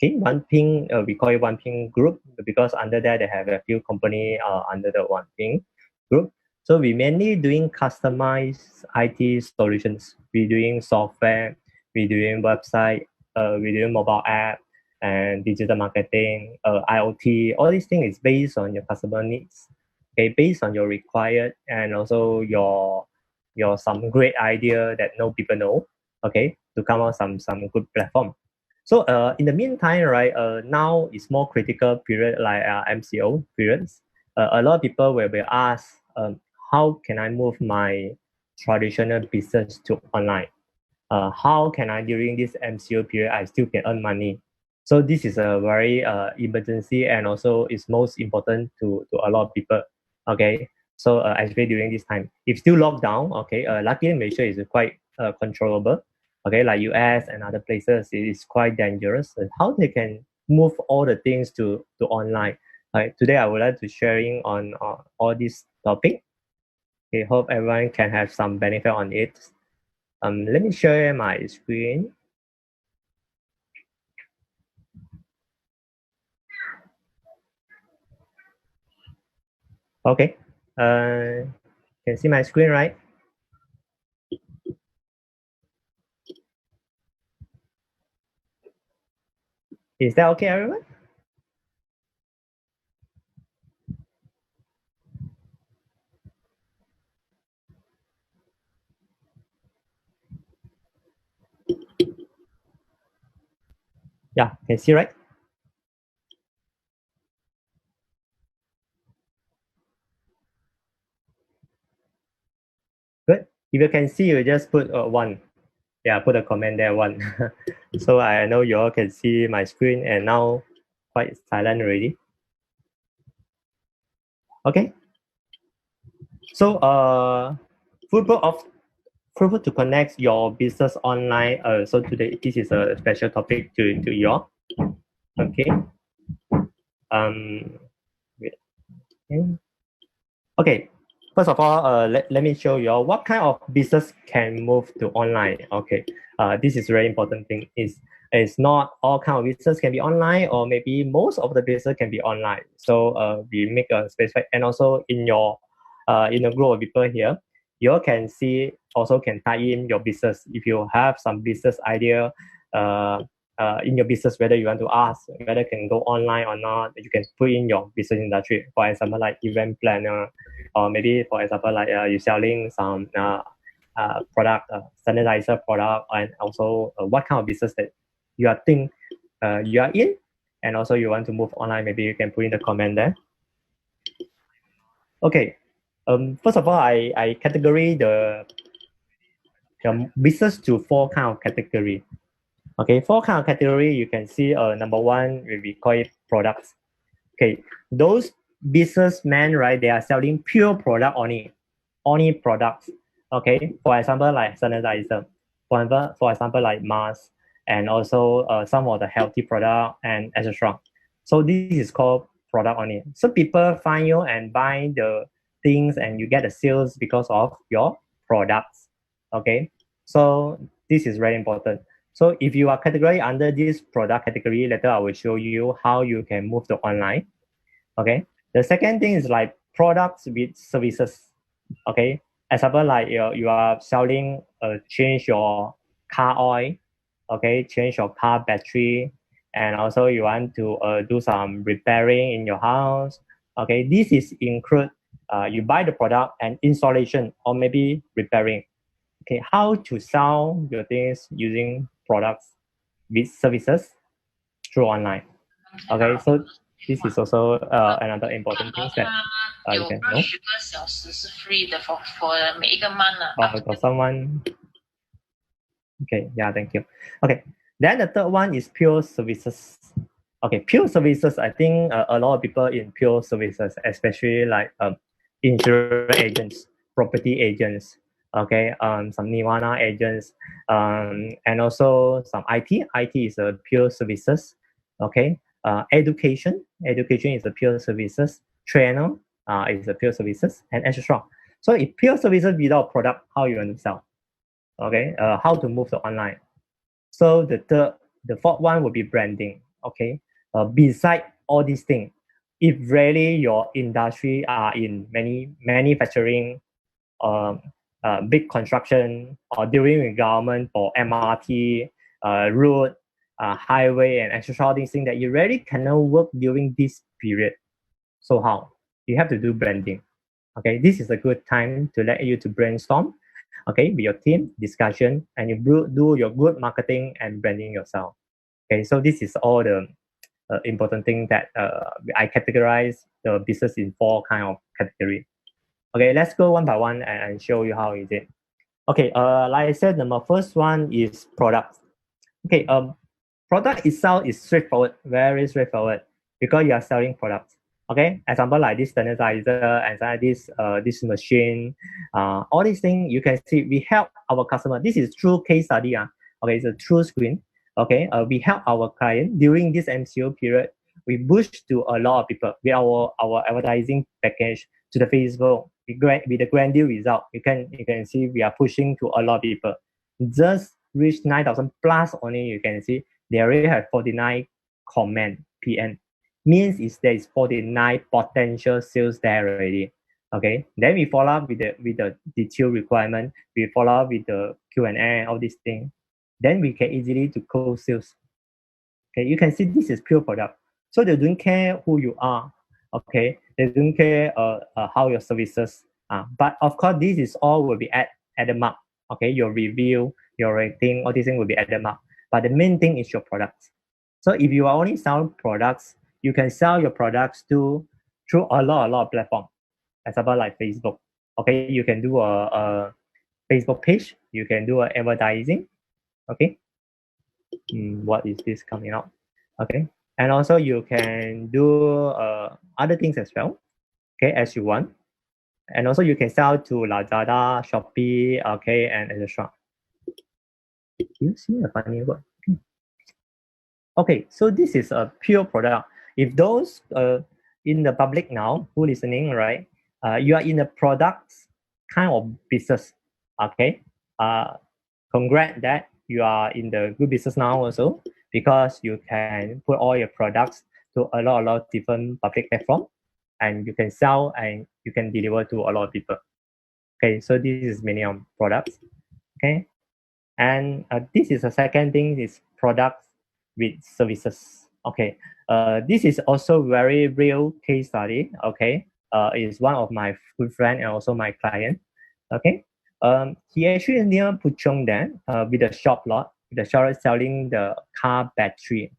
Okay, One Ping. We call it One Ping Group because under there they have a few company under the One Ping Group. So we mainly doing customized IT solutions. We doing software, we doing website, we doing mobile app and digital marketing, IoT. All these things is based on your customer needs. Okay, based on your required and also your some great idea that no people know. Okay, to come out some good platform. So in the meantime, right, now is more critical period like MCO periods. A lot of people will be asked, how can I move my traditional business to online? How can I during this MCO period I still can earn money? So this is a very emergency and also is most important to a lot of people. Okay, so especially during this time, if still lockdown, okay, luckily Malaysia is quite controllable. Okay, like US and other places, it is quite dangerous. How they can move all the things to online? Today I would like to sharing on all this topic. Okay, hope everyone can have some benefit on it. Let me share my screen. Okay, can see my screen, right? Is that okay, everyone? Yeah, can see, right? Good. If you can see, you just put one. Yeah, put a comment there, one. So I know you all can see my screen and now quite silent already. Okay. So fruitful to connect your business online. So today this is a special topic to you all. Okay. Wait. Okay. First of all, let me show you all what kind of business can move to online. Okay. This is very important thing. It's not all kind of business can be online, or maybe most of the business can be online. So we make a specific, and also in a group of people here, you all can see also can tie in your business. If you have some business idea, in your business, whether you want to ask whether can go online or not, you can put in your business industry. For example, like event planner, or maybe for example, like you're selling some product, sanitizer product, and also what kind of business that you are you are in, and also you want to move online. Maybe you can put in the comment there. Okay. First of all, I category the business to four kind of category. Okay, four kind of category you can see. Number one, we call it products. Okay, those businessmen, right? They are selling pure product only products. Okay, for example, like sanitizer. For example, like mask, and also some of the healthy product and etc. So this is called product only. So people find you and buy the things, and you get the sales because of your products. Okay, so this is very important. So if you are categorized under this product category, later I will show you how you can move to online. Okay. The second thing is like products with services. Okay. Example, like you are selling, change your car oil. Okay. Change your car battery, and also you want to do some repairing in your house. Okay. This is include you buy the product and installation or maybe repairing. Okay. How to sell your things using products with services through online. Okay. So this is also another important thing that you can know. Got someone. Okay, yeah, thank you. Okay, then the third one is pure services. Okay, pure services. I think a lot of people in pure services, especially like insurance agents, property agents, okay, some Nirvana agents, and also some IT. IT is a pure services, okay. Education is a pure services. Trainer is a pure services, and etc. So if pure services without product, how you want to sell? Okay, how to move to online? So the fourth one would be branding. Okay, beside all these things, if really your industry are in many manufacturing, um, big construction, or dealing with government for MRT, road, highway, and etc. These things that you really cannot work during this period. So how? You have to do branding. Okay, this is a good time to let you to brainstorm, okay, with your team discussion, and you do your good marketing and branding yourself. Okay, so this is all the important thing that I categorize the business in four kind of category. Okay, let's go one by one and show you how is it. Okay, like I said, the first one is product. Okay, product itself is straightforward, very straightforward, because you are selling products. Okay, example like this sanitizer and this machine, all these things you can see we help our customer. This is true case study. Okay, it's a true screen. Okay, we help our client during this MCO period. We push to a lot of people with our advertising package to the Facebook. With the grand deal result, you can see we are pushing to a lot of people. Just reach 9,000 plus only. You can see they already have 49 comment PM. Means is there is 49 potential sales there already. Okay, then we follow up with the detail requirement. We follow up with the Q&A, all these things. Then we can easily to close sales. Okay, you can see this is pure product. So they don't care who you are. Okay, they don't care how your services are. But of course, this is all will be at the mark. Okay, your review, your rating, all these things will be at the mark. But the main thing is your products. So if you are only selling products, you can sell your products through a lot of platforms. Example like Facebook. Okay, you can do a Facebook page. You can do a advertising. Okay, what is this coming out? Okay, and also you can do other things as well. Okay, as you want, and also you can sell to Lazada, Shopee, okay, and etc. You see a funny word. Okay, so this is a pure product. If those in the public now who listening, right, you are in a product kind of business. Okay, congrats that you are in the good business now also, because you can put all your products to a lot of different public platform, and you can sell and you can deliver to a lot of people. Okay, so this is many products. Okay, and this is the second thing is products with services. Okay, this is also very real case study. Okay, is one of my good friend and also my client. Okay, he actually near Puchong then with a shop lot. The shop is selling the car battery.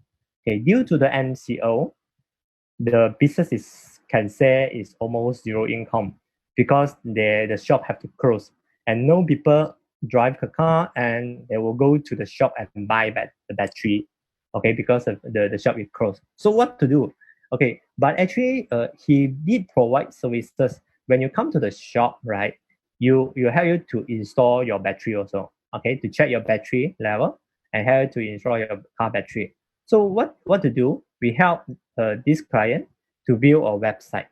Okay, due to the MCO, the business is can say is almost zero income, because the shop have to close and no people drive the car, and they will go to the shop and buy the battery. Okay, because of the shop is closed. So what to do? Okay, but actually he did provide services. When you come to the shop, right, you help you to install your battery also. Okay, to check your battery level and help to install your car battery. So what to do? We help this client to build a website.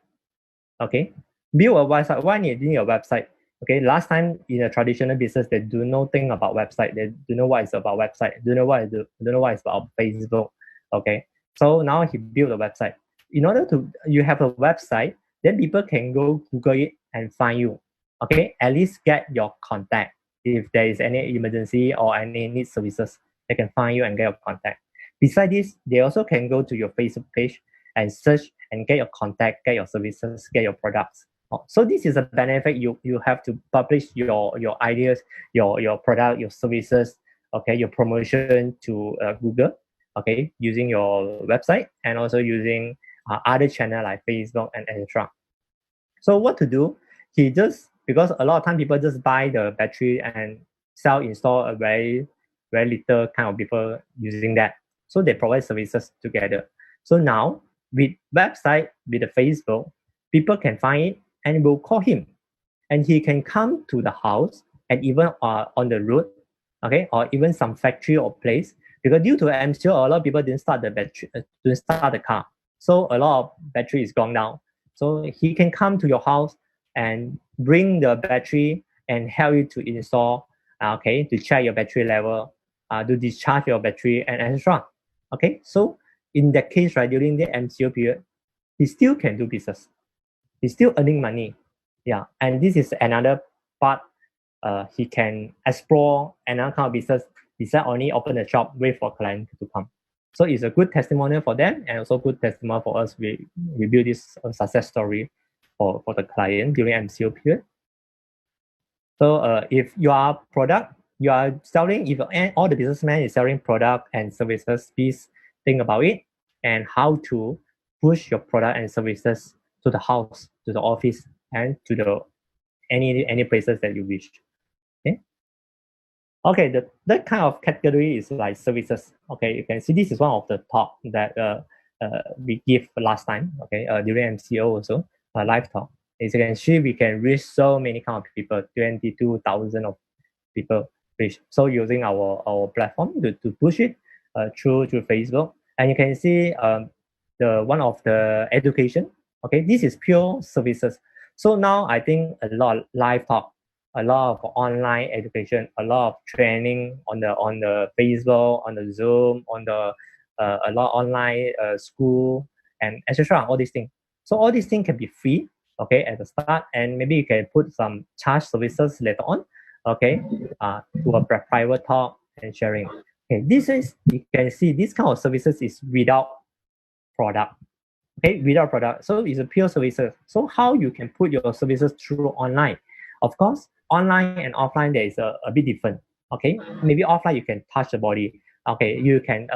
Okay, build a website. Why need a website? Okay, last time in a traditional business, they do not think about website. They do know what is about website. Do know what is about Facebook. Okay, so now he built a website. In order to you have a website, then people can go Google it and find you. Okay, at least get your contact. If there is any emergency or any need services, they can find you and get your contact. Besides this, they also can go to your Facebook page and search and get your contact, get your services, get your products. So this is a benefit. You have to publish your ideas, your product, your services, okay, your promotion to Google, okay, using your website and also using other channel like Facebook and etc. So what to do? He just, because a lot of time people just buy the battery and install a very little kind of people using that. So they provide services together. So now with website, with the Facebook, people can find it and will call him, and he can come to the house and even on the road, okay, or even some factory or place, because due to MCO, a lot of people didn't start the battery, didn't start the car, so a lot of battery is gone down. So he can come to your house and bring the battery and help you to install, okay, to check your battery level, to discharge your battery and etc. Okay, so in that case, right, during the MCO period, he still can do business. He's still earning money. Yeah, and this is another part. He can explore another kind of business besides only open a shop, wait for client to come. So it's a good testimonial for them and also good testimonial for us. We build this success story for the client during MCO period. So if you are product, you are selling, if all the businessman is selling product and services, please think about it and how to push your product and services to the house, to the office, and to the any places that you wish. Okay, that kind of category is like services. Okay, you can see this is one of the talk that we give last time. Okay, during MCO also live talk. As you can see, we can reach so many kind of people, 22,000 of people reach. So using our platform to push it through Facebook, and you can see the one of the education. Okay, this is pure services. So now I think a lot of live talk, a lot of online education, a lot of training on the Facebook, on the Zoom, on the a lot of online school and etc. All these things. So all these things can be free, okay, at the start, and maybe you can put some charge services later on, okay, to a private talk and sharing. Okay, this is, you can see this kind of services is without product. Okay, without product. So it's a pure services. So how you can put your services through online? Of course, online and offline there is a bit different. Okay, maybe offline you can touch the body. Okay, you can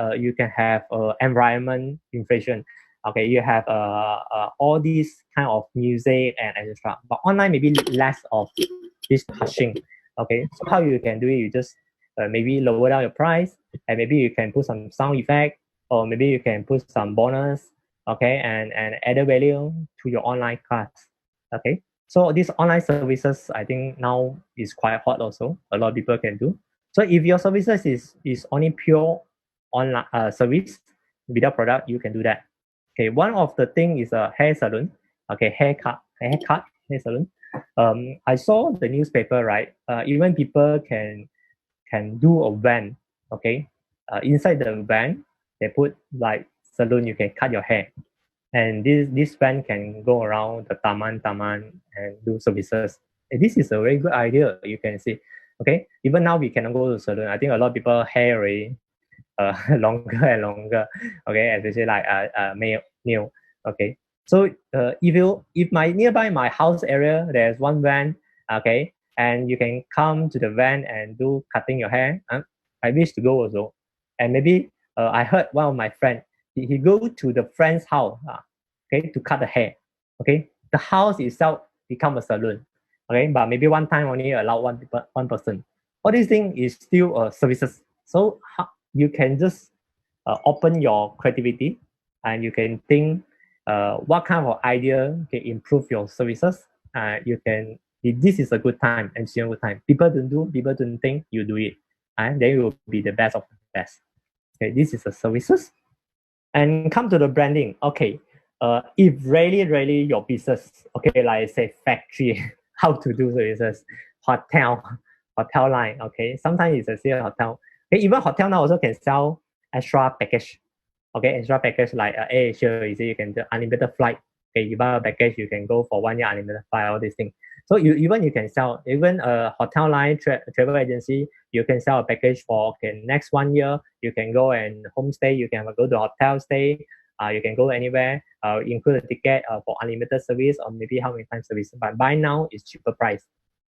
have environment inflation. Okay, you have all these kind of music and etc. But online maybe less of this touching. Okay, so how you can do it? You just maybe lower down your price, and maybe you can put some sound effect, or maybe you can put some bonus, okay, and add a value to your online class. Okay, so these online services I think now is quite hot also. A lot of people can do. So if your services is only pure online service without product, you can do that. Okay, one of the thing is a hair salon. Okay, hair salon. I saw the newspaper, right? Even people can do a van. Okay, inside the van they put like salon. You can cut your hair, and this van can go around the taman and do services. And this is a very good idea. You can see. Okay, even now we cannot go to salon. I think a lot of people hair already longer and longer. Okay, especially like male. Okay, so if my nearby my house area there's one van, okay, and you can come to the van and do cutting your hair. I wish to go also, and maybe I heard one of my friend he go to the friend's house, okay, to cut the hair. Okay, the house itself become a salon. Okay, but maybe one time only allow one person. All these things is still services. So you can just open your creativity, and you can think what kind of idea can improve your services. You can, this is a good time and still good time. People don't think, you do it, and then you will be the best of the best. Okay, this is the services. And come to the branding. Okay, if really your business, okay, like say factory, how to do services, hotel line. Okay, sometimes it's a sale hotel. Okay, even hotel now also can sell extra package. Okay, extra package like Asia, you see, you can do unlimited flight. Okay, you buy a package, you can go for 1 year unlimited flight, all these things. So you can sell, even a hotel line travel agency, you can sell a package for, okay, next 1 year, you can go and homestay, you can go to hotel stay, you can go anywhere, include a ticket for unlimited service or maybe how many times service. But by now it's cheaper price.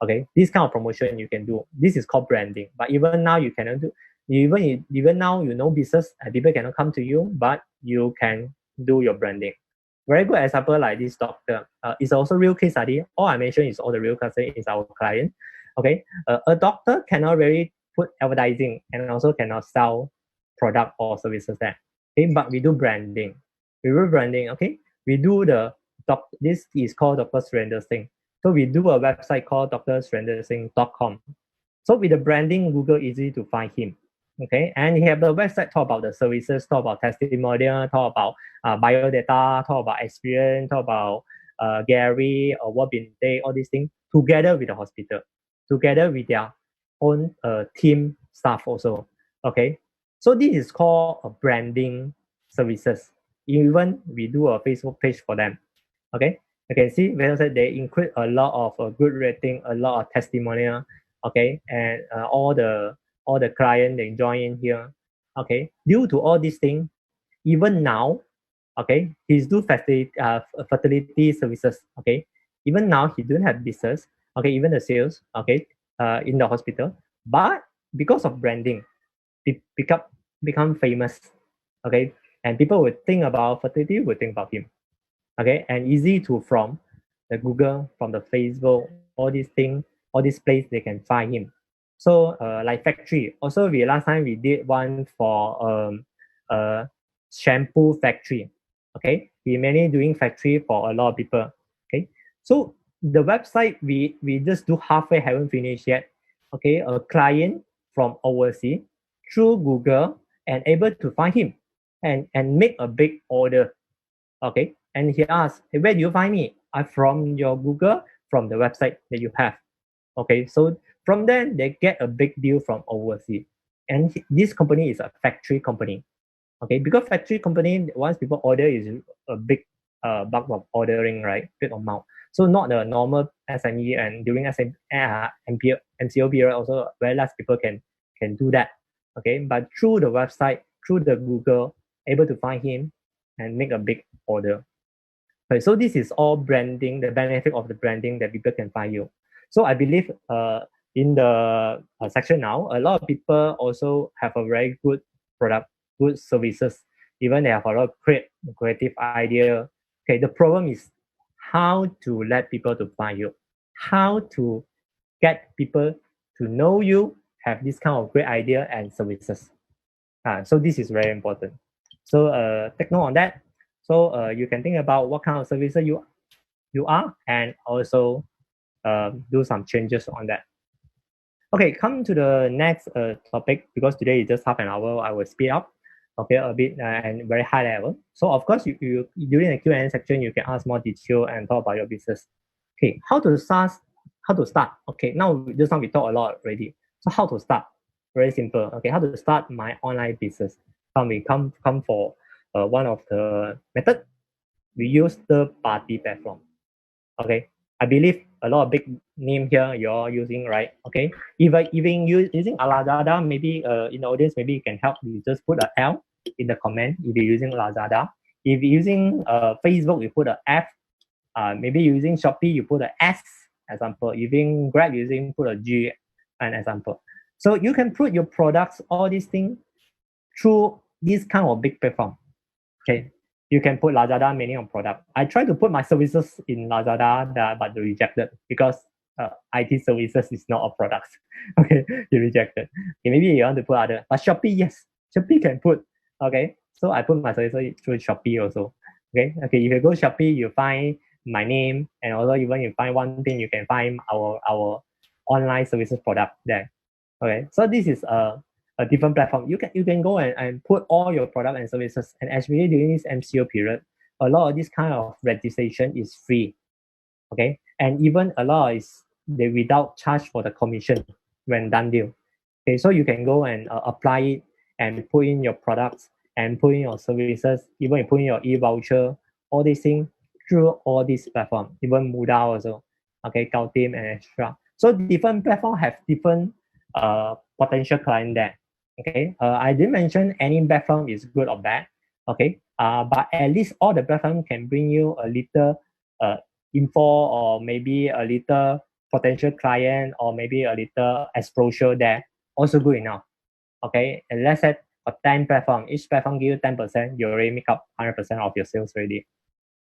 Okay, this kind of promotion you can do. This is called branding. But even now you cannot do. Even now you know business and people cannot come to you, but you can do your branding. Very good example like this doctor. It's also real case study. All I mentioned is all the real case study is our client. Okay, a doctor cannot really put advertising and also cannot sell product or services there. Okay, but we do branding. we rebranding, okay, we do this is called Dr. Surrender Singh. So we do a website called drsurendersingh.com. So with the branding, Google easy to find him. Okay, and he have the website talk about the services, talk about testimonial, talk about biodata, talk about experience, talk about Gary or what been day, all these things together with the hospital, together with their own team staff also. Okay, so this is called a branding services. Even we do a Facebook page for them. Okay, you can see website they include a lot of good rating, a lot of testimonial. Okay, and all the client they join in here. Okay, due to all these things, even now, okay, he's do fertility services. Okay, even now he don't have business. Okay, even the sales. Okay, in the hospital, but because of branding, become famous. Okay, and people would think about fertility, would think about him. Okay, and easy to from the Google, from the Facebook, all these things, all these place they can find him. So like factory. Also, we last time we did one for shampoo factory. Okay, we mainly doing factory for a lot of people. Okay, so the website we just do halfway, haven't finished yet. Okay, a client from overseas through Google and able to find him and make a big order. Okay, and he asked, hey, where do you find me? I'm from your Google, from the website that you have. Okay, so from then they get a big deal from overseas. And this company is a factory company. Okay, because factory company, once people order is a big bulk of ordering, right? Big amount. So not the normal SME, and during MCO period also very less people can do that. Okay, but through the website, through the Google, able to find him and make a big order. Okay, so this is all branding, the benefit of the branding that people can find you. So I believe in the section now, a lot of people also have a very good product, good services. Even they have a lot of creative idea. Okay, the problem is how to let people to find you, how to get people to know you, have this kind of great idea and services. So this is very important. So take note on that. So you can think about what kind of services you are, and also do some changes on that. Okay, come to the next topic, because today is just half an hour. I will speed up, okay, a bit and very high level. So of course, you during the Q&A section, you can ask more detail and talk about your business. Okay, how to start? Okay, now just now we talk a lot already. So how to start? Very simple. Okay, how to start my online business? We come for one of the method. We use third-party platform. Okay, I believe a lot of big name here you're using, right? Okay, even using Lazada, maybe in the audience, maybe you can help. You just put a L in the comment if you're using Lazada. If you're using Facebook, you put a F. Maybe using Shopee, you put a S example. Using Grab, using put a G an example. So you can put your products, all these things through this kind of big platform. Okay, you can put Lazada meaning on product. I try to put my services in Lazada, but they rejected because IT services is not a product. Okay, you rejected. Okay, maybe you want to put other, but Shopee, yes, Shopee can put. Okay, so I put my services through Shopee also. Okay, if you go Shopee, you find my name, and also even you find one thing, you can find our online services product there. Okay, so this is a different platform. You can go and put all your product and services. And especially during this MCO period, a lot of this kind of registration is free. Okay, and even a lot is they without charge for the commission when done deal. Okay, so you can go and apply it and put in your products and put in your services, even you put in your e-voucher, all these things through all these platforms, even Muda also. Okay, Gautim and extra. So different platform have different potential client there. Okay, I didn't mention any platform is good or bad. Okay, but at least all the platform can bring you a little info, or maybe a little potential client, or maybe a little exposure there. Also good enough. Okay, and let's say for 10 platform, each platform give you 10%, you already make up 100% of your sales already.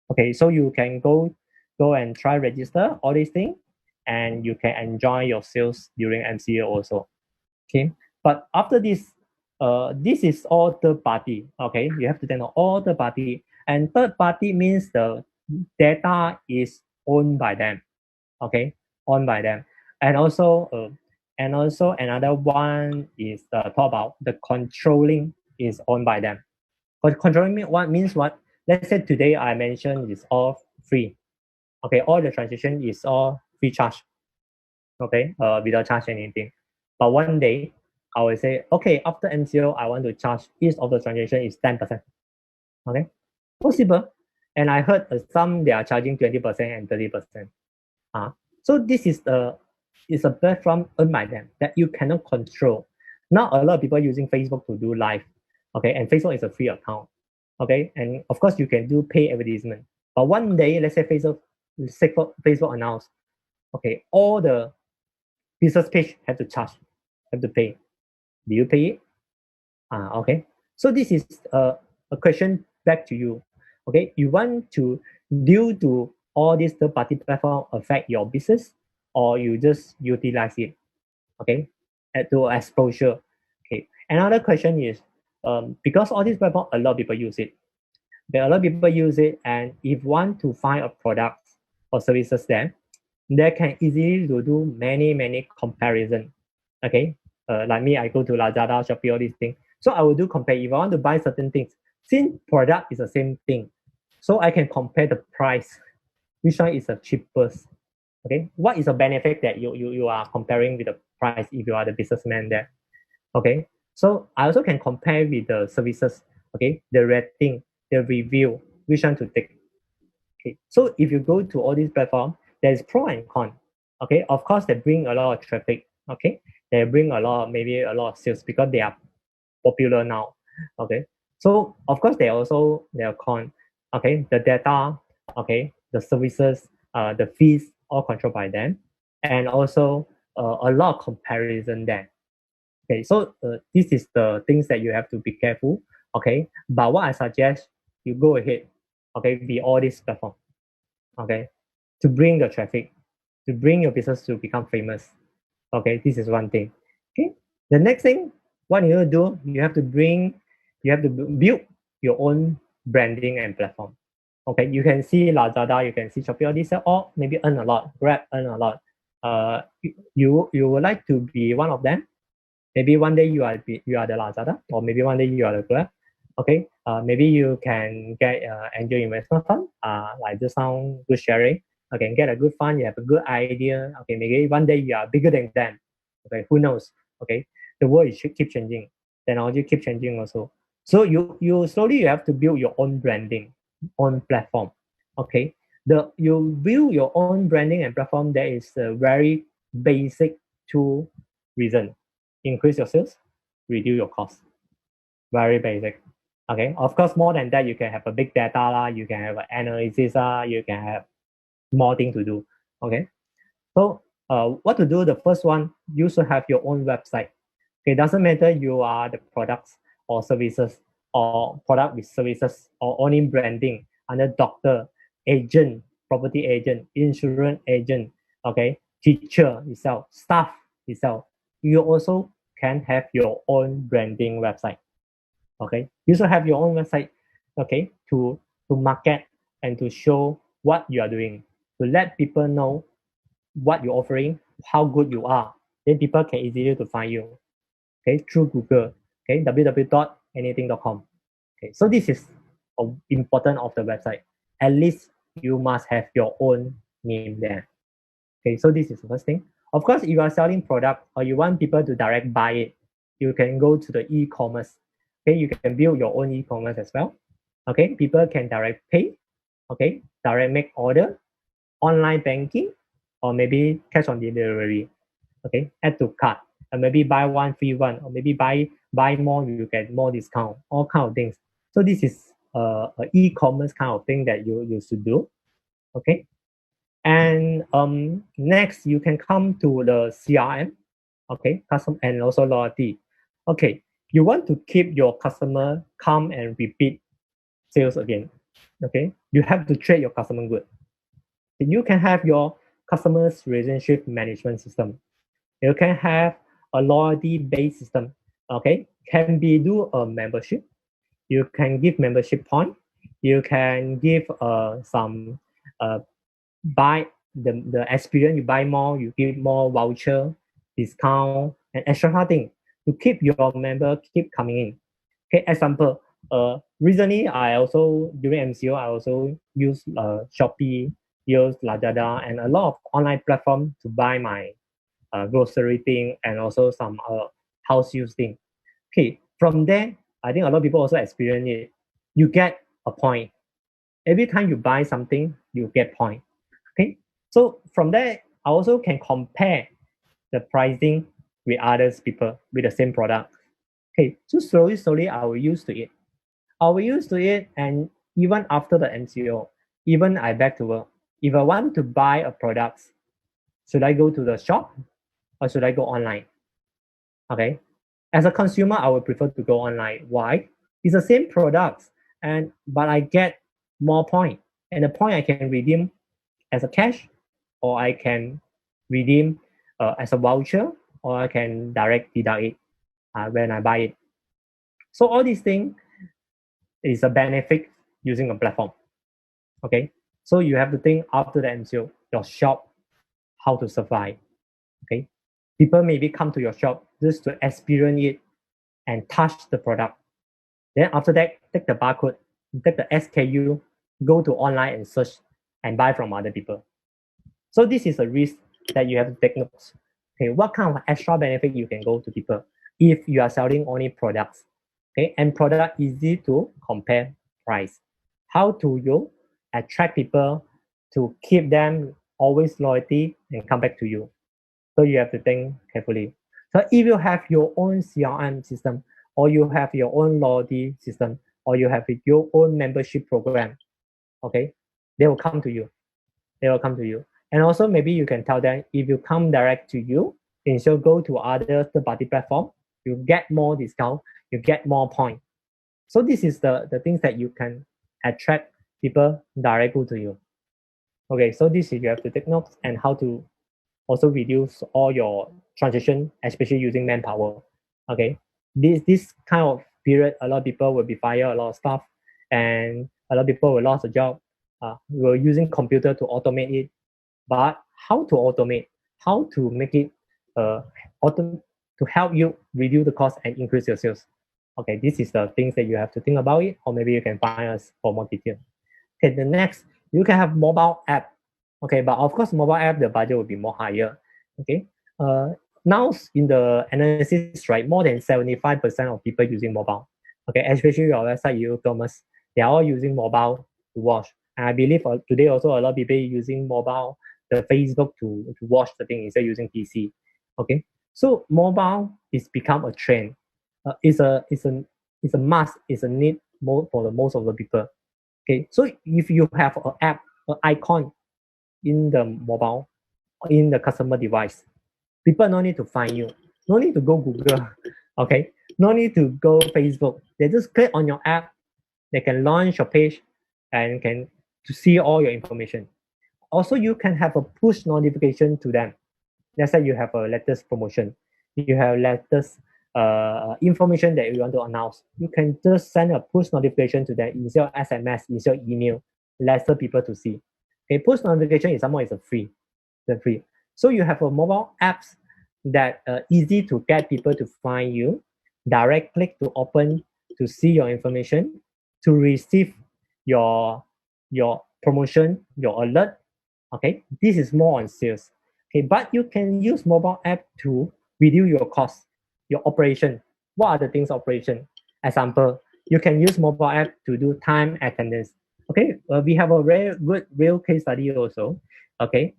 Okay, so you can go and try register all these things, and you can enjoy your sales during MCO also. Okay, but after this, this is all third party. Okay, you have to take all third party. And third party means the data is owned by them. Okay, owned by them. And also another one is talk about the controlling is owned by them. But controlling means what? Let's say today I mentioned it's all free. Okay, all the transaction is all free charge. Okay, without charge anything. But one day I will say, okay, after MCO, I want to charge each of the transaction is 10%. Okay, possible. And I heard some they are charging 20% and 30%. So this is a platform owned by them that you cannot control. Now a lot of people using Facebook to do live. Okay, and Facebook is a free account. Okay, and of course you can do pay advertisement. But one day, let's say Facebook announce, okay, all the business page have to charge, have to pay. Do you pay it? Okay. So this is a question back to you. Okay, you want to, due to all these third-party platform affect your business, or you just utilize it? Okay, to exposure. Okay. Another question is, because all these platform, a lot of people use it. There are a lot of people use it, and if want to find a product or services there, they can easily do many comparison. Okay, like me, I go to Lazada, Shopee, all these things. So I will do compare. If I want to buy certain things, since product is the same thing, so I can compare the price. Which one is the cheapest? Okay, what is the benefit that you are comparing with the price if you are the businessman there? Okay, so I also can compare with the services. Okay, the rating, the review, which one to take. Okay, so if you go to all these platforms, there's pro and con. Okay, of course they bring a lot of traffic. Okay, they bring maybe a lot of sales because they are popular now. Okay, so of course they are con. Okay, the data, okay, the services, the fees all controlled by them, and also a lot of comparison there. Okay, so this is the things that you have to be careful. Okay, but what I suggest, you go ahead. Okay, be all these platform. Okay, to bring the traffic, to bring your business to become famous. Okay, this is one thing. Okay, the next thing, what you do, you have to build your own branding and platform. Okay, you can see Lazada, you can see Shopee, all these all maybe earn a lot, Grab earn a lot. You would like to be one of them. Maybe one day you are the Lazada, or maybe one day you are the Grab. Okay, maybe you can get angel investment fund, like just sound good sharing. Okay, get a good fund, you have a good idea. Okay, maybe one day you are bigger than them. Okay, who knows? Okay, the world is keep changing, technology keep changing also. So you slowly you have to build your own branding, own platform. Okay, you build your own branding and platform. There is a very basic two reason: increase your sales, reduce your cost. Very basic. Okay, of course, more than that, you can have a big data lah, you can have analysis lah, you can have more thing to do. Okay, so what to do? The first one, you should have your own website. Okay, doesn't matter you are the products or services, or product with services, or only branding under doctor, agent, property agent, insurance agent. Okay, teacher itself, staff itself. You also can have your own branding website. Okay, you should have your own website. Okay, to market and to show what you are doing, to let people know what you're offering, how good you are. Then people can easily to find you. Okay, through Google. Okay, www.anything.com. Okay, so this is important of the website. At least you must have your own name there. Okay, so this is the first thing. Of course, if you are selling product or you want people to direct buy it, you can go to the e-commerce. Okay, you can build your own e-commerce as well. Okay, people can direct pay. Okay, direct make order, online banking, or maybe cash on delivery. Okay, add to cart, and maybe buy one free one, or maybe buy more, you get more discount, all kind of things. So this is a e-commerce kind of thing that you should do. Okay, and next you can come to the CRM. Okay, custom and also loyalty. Okay, you want to keep your customer come and repeat sales again. Okay, you have to treat your customer good. You can have your customers relationship management system. You can have a loyalty based system. Okay, can be do a membership. You can give membership point. You can give some buy the experience, you buy more, you give more voucher, discount, and extra thing to keep your member keep coming in. Okay, example, recently I also, during MCO, I also use Shopee, use Lazada, and a lot of online platform to buy my grocery thing and also some house use thing. Okay, from there, I think a lot of people also experience it. You get a point. Every time you buy something, you get point. Okay, so from there, I also can compare the pricing with others people with the same product. Okay, so slowly, I will use to it. I will use to it, and even after the MCO, even I back to work, if I want to buy a product, should I go to the shop or should I go online? Okay, as a consumer, I would prefer to go online. Why? It's the same products, and but I get more point, and the point I can redeem as a cash, or I can redeem as a voucher, or I can direct deduct it when I buy it. So all these things is a benefit using a platform. Okay, so you have to think after the MCO, your shop, how to survive. Okay, people maybe come to your shop just to experience it and touch the product. Then after that, take the barcode, take the SKU, go to online and search and buy from other people. So this is a risk that you have to take notes. Okay, what kind of extra benefit you can go to people if you are selling only products? Okay, and product easy to compare price. How do you attract people to keep them always loyalty and come back to you? So you have to think carefully. So if you have your own CRM system, or you have your own loyalty system, or you have your own membership program, okay, they will come to you. They will come to you. And also maybe you can tell them, if you come direct to you, instead of go to other third-party platform, you get more discount, you get more point. So this is the things that you can attract people directly to you. Okay, so this is you have to take notes and how to also reduce all your transaction, especially using manpower. Okay, this kind of period, a lot of people will be fired, a lot of stuff, and a lot of people will lose a job. We're using computer to automate it, but how to automate? How to make it to help you reduce the cost and increase your sales? Okay, this is the things that you have to think about it, or maybe you can find us for more detail. Okay, the next, you can have mobile app. Okay, but of course, mobile app, the budget will be more higher. Okay, now in the analysis, right, more than 75% of people using mobile. Okay, especially your website, e-commerce, they are all using mobile to watch. And I believe today also a lot of people using mobile, the Facebook to watch the thing instead of using PC. Okay, so mobile is become a trend. It's a must. It's a need for the most of the people. Okay, so if you have an app, an icon in the mobile, in the customer device, people no need to find you, no need to go Google, okay, no need to go Facebook. They just click on your app, they can launch your page and can to see all your information. Also, you can have a push notification to them. Let's say you have a latest promotion, you have latest information that you want to announce. You can just send a push notification to them instead of SMS, instead of email, lesser people to see. Okay, push notification is someone is a free, the free. So you have a mobile apps that easy to get people to find you, direct click to open to see your information, to receive your promotion, your alert. Okay, this is more on sales. Okay, but you can use mobile app to reduce your cost, your operation. What are the things operation? Example, you can use mobile app to do time attendance. Okay, we have a very good real case study also. Okay,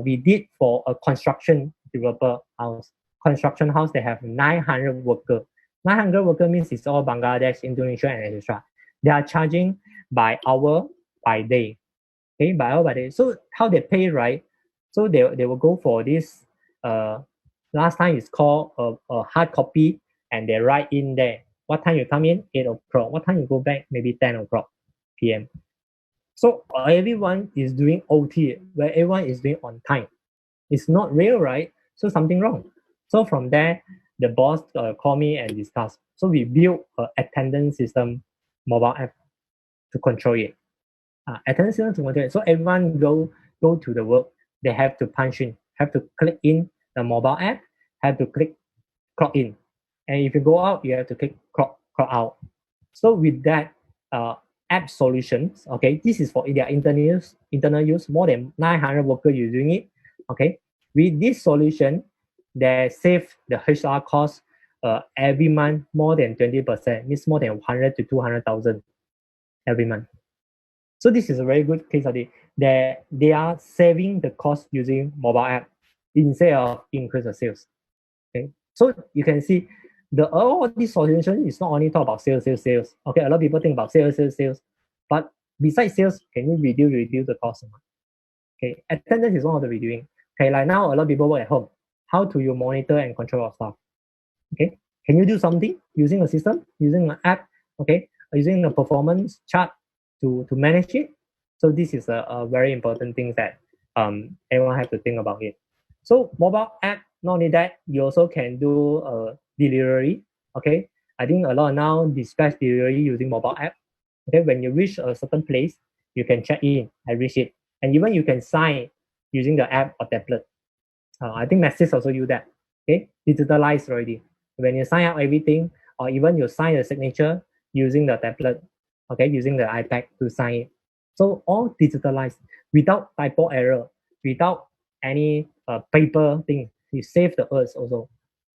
we did for a construction developer house. Construction house, they have 900 workers. 900 workers means it's all Bangladesh, Indonesia, and etc. They are charging by hour, by day. Okay, by hour, by day. So how they pay, right? So they will go for this. Last time it's called a hard copy, and they write in there what time you come in, 8 o'clock. What time you go back, maybe 10 o'clock p.m. So everyone is doing OT, where everyone is doing on time. It's not real, right? So something wrong. So from there, the boss called me and discussed. So we built an attendance system mobile app to control it. Attendance system to control it. So everyone go to the work, they have to punch in, have to click in the mobile app, have to click clock in. And if you go out, you have to click clock out. So with that app solutions, okay, this is for their internal use, more than 900 workers using it. Okay, with this solution, they save the HR cost every month more than 20%, means more than 100 to 200,000 every month. So this is a very good case study. They are saving the cost using mobile app instead of increase the sales. Okay, so you can see all this solution is not only talk about sales. Okay, a lot of people think about sales, but besides sales, can you reduce the cost? Okay, attendance is one of the reducing. Okay, like now a lot of people work at home. How do you monitor and control your staff? Okay, can you do something using a system, using an app? Okay, using a performance chart to manage it. So this is a very important thing that everyone have to think about it. So mobile app, not only that, you also can do delivery. Okay, I think a lot now dispatch delivery using mobile app. Okay, when you reach a certain place, you can check in and reach it, and even you can sign using the app or tablet. I think Message also use that. Okay, digitalized already. When you sign up everything, or even you sign the signature using the tablet, okay, using the iPad to sign it. So all digitalized without typo error, without any paper thing. You save the earth also.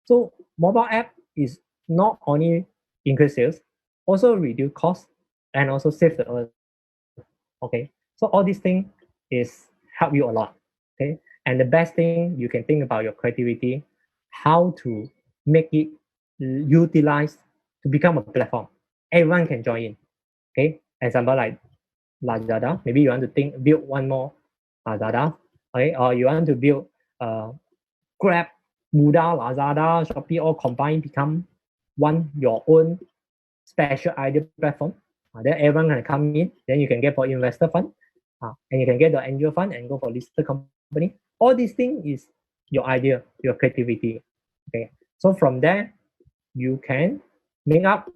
So mobile app is not only increase sales, also reduce cost and also save the earth. Okay, so all these things is help you a lot. Okay, and the best thing you can think about your creativity, how to make it utilized to become a platform. Everyone can join in. Okay, example like Lazada. Maybe you want to build one more Lazada. Okay, or you want to build Grab, Muda, Lazada, Shopee all combined become one your own special idea platform. Then everyone can come in. Then you can get for investor fund, and you can get the angel fund and go for listed company. All these things is your idea, your creativity. Okay, so from there you can make up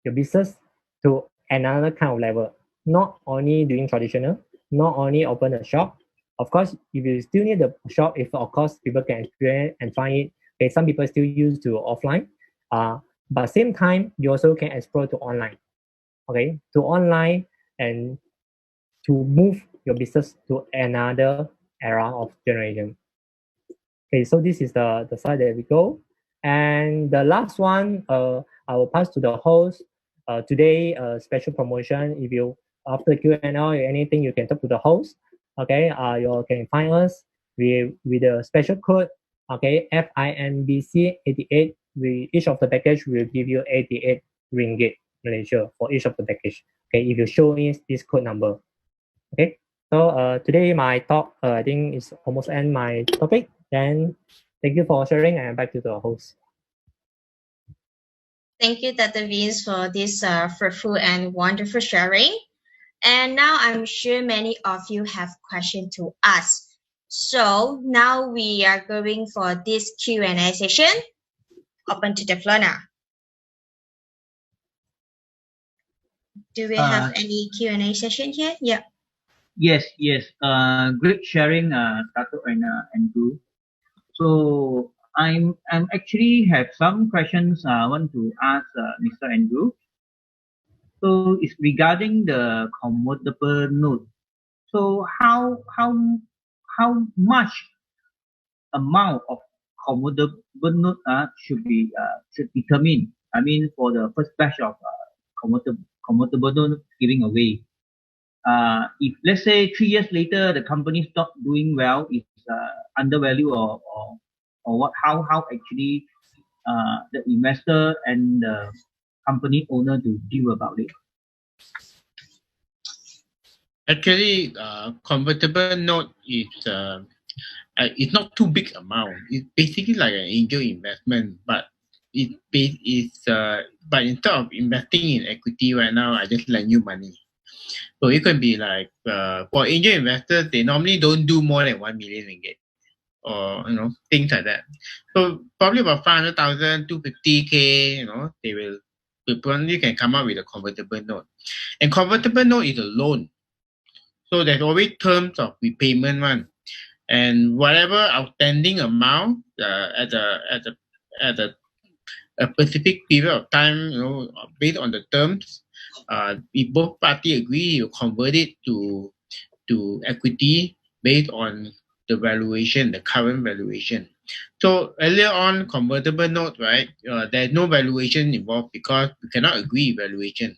your business to another kind of level. Not only doing traditional, not only open a shop. Of course, if you still need a shop, if of course people can experience and find it. Okay, some people still use to offline. But same time, you also can explore to online. Okay, to online and to move your business to another era of generation. Okay, so this is the slide that we go. And the last one, I will pass to the host. Today, special promotion. If you after Q&A or anything, you can talk to the host. Okay, you can find us with a special code. Okay, FINBC 88. Each of the package will give you 88 ringgit Malaysia for each of the package. Okay, if you show me this code number. Okay, so today my talk, I think is almost end my topic. Then thank you for sharing, and back to the host. Thank you, Dr. Vince, for this fruitful and wonderful sharing. And now I'm sure many of you have questions to ask. So now we are going for this Q&A session. Open to the floor now. Do we have any Q&A session here? Yeah. Yes. Great sharing, Tato and Andrew. So I'm actually have some questions I want to ask Mr. Andrew. So it's regarding the convertible note. So how much amount of convertible note should determine? I mean, for the first batch of convertible note giving away. If let's say 3 years later the company stopped doing well, it's undervalued or what? How actually the investor and the company owner to deal about it? Actually, convertible note is it's not too big amount. It's basically like an angel investment, but but instead of investing in equity right now, I just lend you money. So it could be like for angel investors, they normally don't do more than 1 million ringgit, or things like that. So probably about 500,000, 250K, they will you can come up with a convertible note. And convertible note is a loan. So there's always terms of repayment one. And whatever outstanding amount at a specific period of time, based on the terms, if both parties agree, you convert it to equity based on the valuation, the current valuation. So earlier on, convertible note, right? There's no valuation involved because we cannot agree valuation.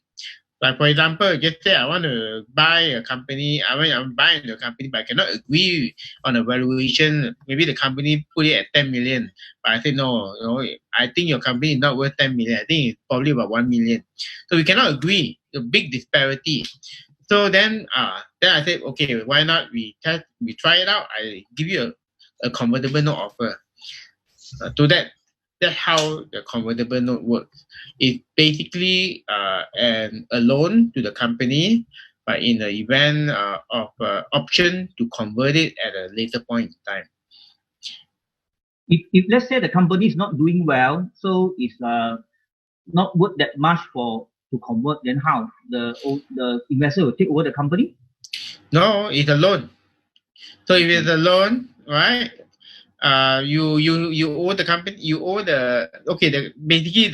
Like for example, just say I want to buy a company. I'm buying the company, but I cannot agree on a valuation. Maybe the company put it at 10 million, but I say no. I think your company is not worth 10 million. I think it's probably about 1 million. So we cannot agree. A big disparity. So then I said, okay, why not we try it out? I give you a convertible note offer. That's how the convertible note works. It's basically a loan to the company, but in the event of option to convert it at a later point in time. If let's say the company is not doing well, so it's not worth that much to convert, then how the investor will take over the company? No, it's a loan. So if it's a loan, right? You owe the company, basically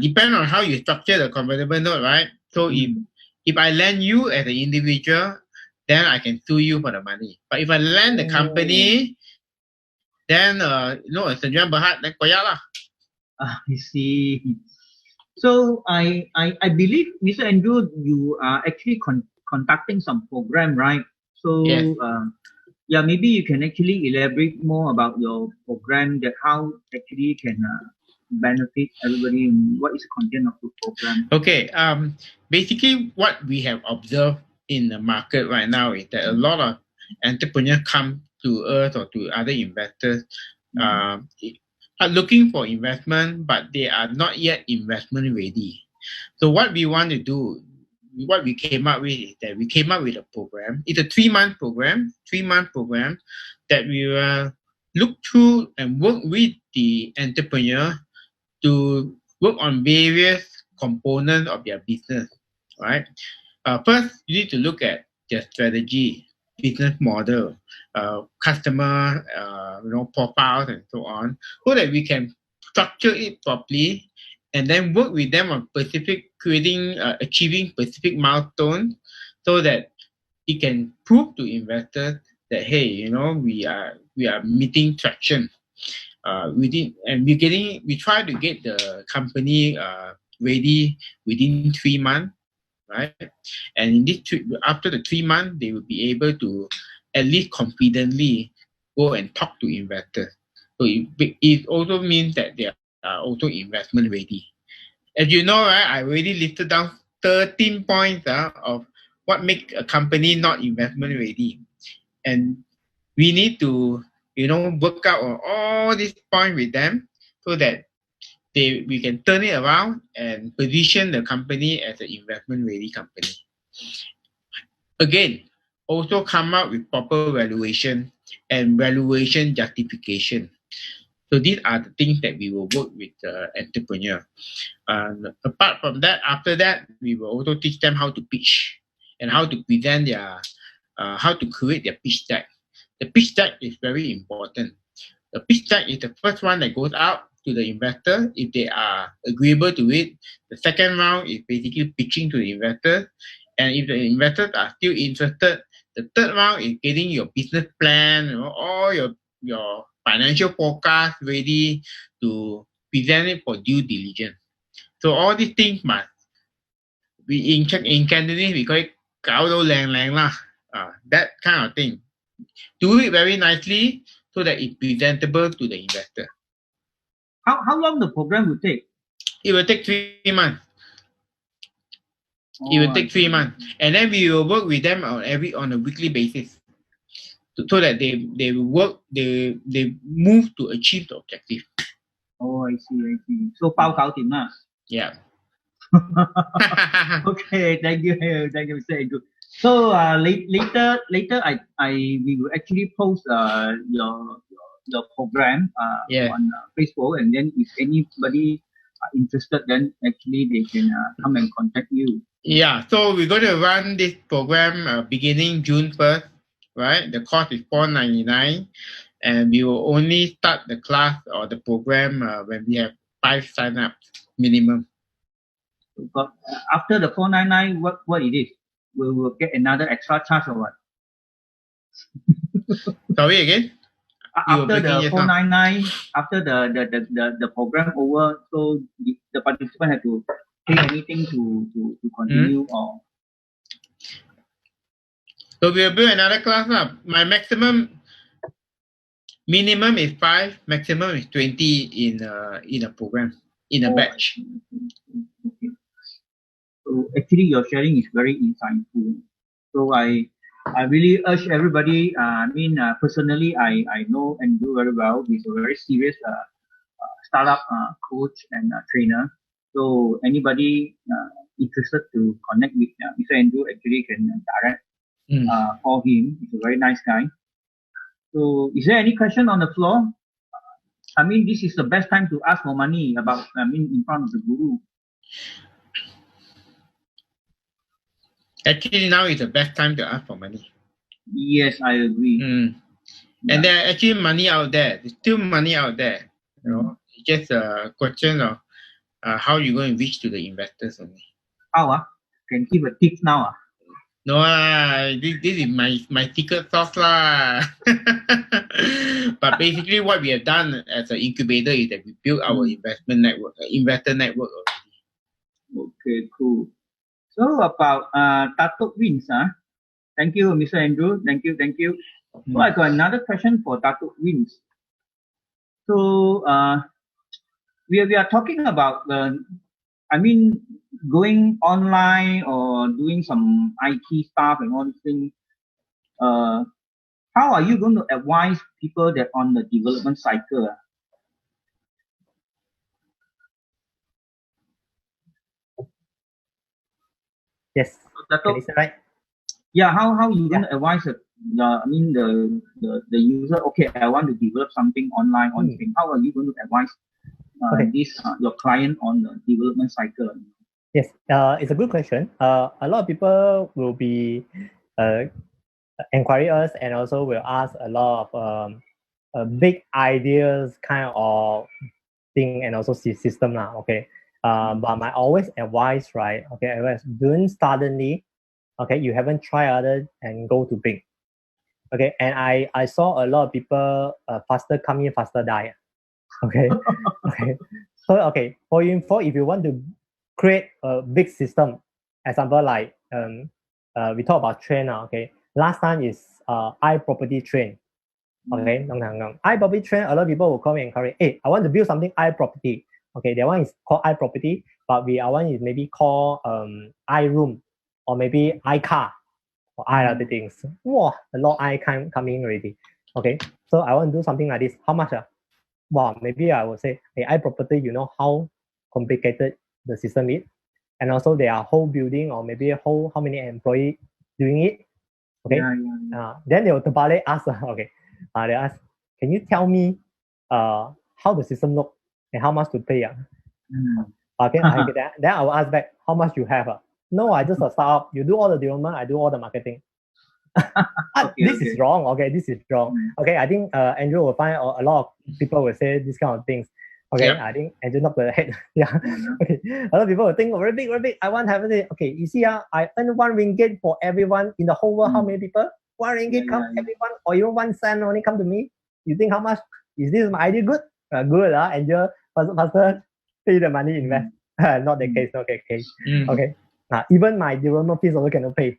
depend on how you structure the convertible note, right? So if I lend you as an individual, then I can sue you for the money. But if I lend the company, then senyum berhad, then koyak lah. I see. So I believe, Mr. Andrew, you are actually conducting some program, right? So yes. Maybe you can actually elaborate more about your program, that how actually can benefit everybody, and what is the content of the program? Okay. Basically, what we have observed in the market right now is that a lot of entrepreneurs come to us or to other investors are looking for investment, but they are not yet investment ready. So what we want to do, what we came up with is that we came up with a program. It's a 3-month program that we will look through and work with the entrepreneur to work on various components of their business, right? First, you need to look at their strategy, business model, customer, profiles, and so on, so that we can structure it properly and then work with them on achieving specific milestones, so that it can prove to investors that, hey, we are meeting traction. We try to get the company ready within 3 months, right? And after the 3 months, they will be able to at least confidently go and talk to investors. So it also means that they are also investment ready. As you know, right, I already listed down 13 points of what makes a company not investment ready. And we need to, work out on all these points with them so that we can turn it around and position the company as an investment ready company. Again, also come up with proper valuation and valuation justification. So these are the things that we will work with the entrepreneur. Apart from that, after that, we will also teach them how to pitch and how to present how to create their pitch deck. The pitch deck is very important. The pitch deck is the first one that goes out to the investor if they are agreeable to it. The second round is basically pitching to the investors. And if the investors are still interested, the third round is getting your business plan, all your financial forecast ready to present it for due diligence. So all these things must be in Cantonese, we call it gao dou lang lang lah. That kind of thing. Do it very nicely so that it's presentable to the investor. How long the program will take? It will take 3 months. It will take 3 months, and then we will work with them on a weekly basis, so that they move to achieve the objective. Oh, I see. So, 報告點啦? Yeah. Okay, thank you, Mr. Andrew. So later, we will actually post your program yeah. on Facebook, and then if anybody are interested, then actually they can come and contact you. Yeah, so we're going to run this program beginning June 1st, right? The cost is $4.99, and we will only start the class or the program when we have 5 sign-ups minimum. But after the 499, what it is? We will get another extra charge or what? Sorry again? After the 499, after the program over, so the participant have to pay anything to continue or? So we'll build another class up. My minimum is 5, maximum is 20 in a program, in a batch. Okay. So actually your sharing is very insightful. So I really urge everybody, personally, I know and do very well. He's a very serious startup coach and trainer. So anybody interested to connect with Mr. Andrew actually can direct call him. He's a very nice guy. So is there any question on the floor? This is the best time to ask for money in front of the guru. Actually, now is the best time to ask for money. Yes, I agree. And there are actually money out there. There's still money out there. You know, it's just a question of how you're going to reach to the investors only. How? Can give a tip now? No, this is my secret sauce lah. But basically, what we have done as an incubator is that we built our investor network already. Okay, cool. So about Datuk Wins, thank you, Mr. Andrew. Thank you. So I got another question for Datuk Wins. So we are talking about going online or doing some IT stuff and all these things. How are you going to advise people that on the development cycle? Yes. Is that right? Yeah. How you going to advise the user? Okay, I want to develop something online on this thing. How are you going to advise your client on the development cycle? Yes, it's a good question. A lot of people will be inquiring us and also will ask a lot of big ideas kind of thing and also system now. Okay, but my always advice, right? Okay, don't suddenly. Okay, you haven't tried other and go to big. Okay, and I saw a lot of people faster come in, faster die. Okay, okay. So okay, for info, if you want to create a big system, example like we talk about train now. Okay, last time is iProperty train. Okay, iProperty train. A lot of people will come and inquiry. Hey, I want to build something iProperty. Okay, that one is called iProperty, but our one is maybe called iRoom or maybe iCar or other things. Wow, a lot of coming already. Okay, so I want to do something like this. How much? Wow, maybe I would say, hey, iProperty, you know how complicated the system is, and also there are whole building or maybe how many employees doing it. Okay, then they will ask, okay, they ask, can you tell me how the system look and how much to pay? Okay, I get that. Then I will ask back, how much you have? No, I just a startup. You do all the development, I do all the marketing. This is wrong. Okay, this is wrong. Okay, I think Andrew will find a lot of people will say this kind of things. Okay, I think Andrew not the head. Yeah. Okay, a lot of people will think very big. I want to have it. Okay, you see, I earn 1 ringgit for everyone in the whole world. How many people? 1 ringgit come everyone, or even 1 cent only come to me. You think how much? Is this my idea good? Good. Andrew, faster pay the money, invest. Not the case. Not the case. Okay. Even my development fees also cannot pay.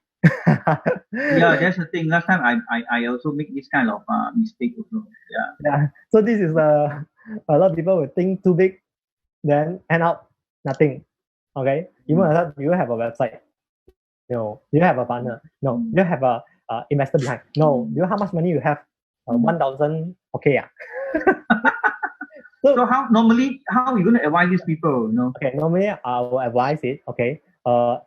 Yeah, that's the thing. Last time I also make this kind of mistake also. Yeah. So this is a lot of people will think too big, then end up nothing. Okay. Even you have a website. No. You have a partner. No. You have a investor behind. No. You know how much money you have? 1,000. Okay. So how are you going to advise these people? Okay. Normally I will advise it. Okay.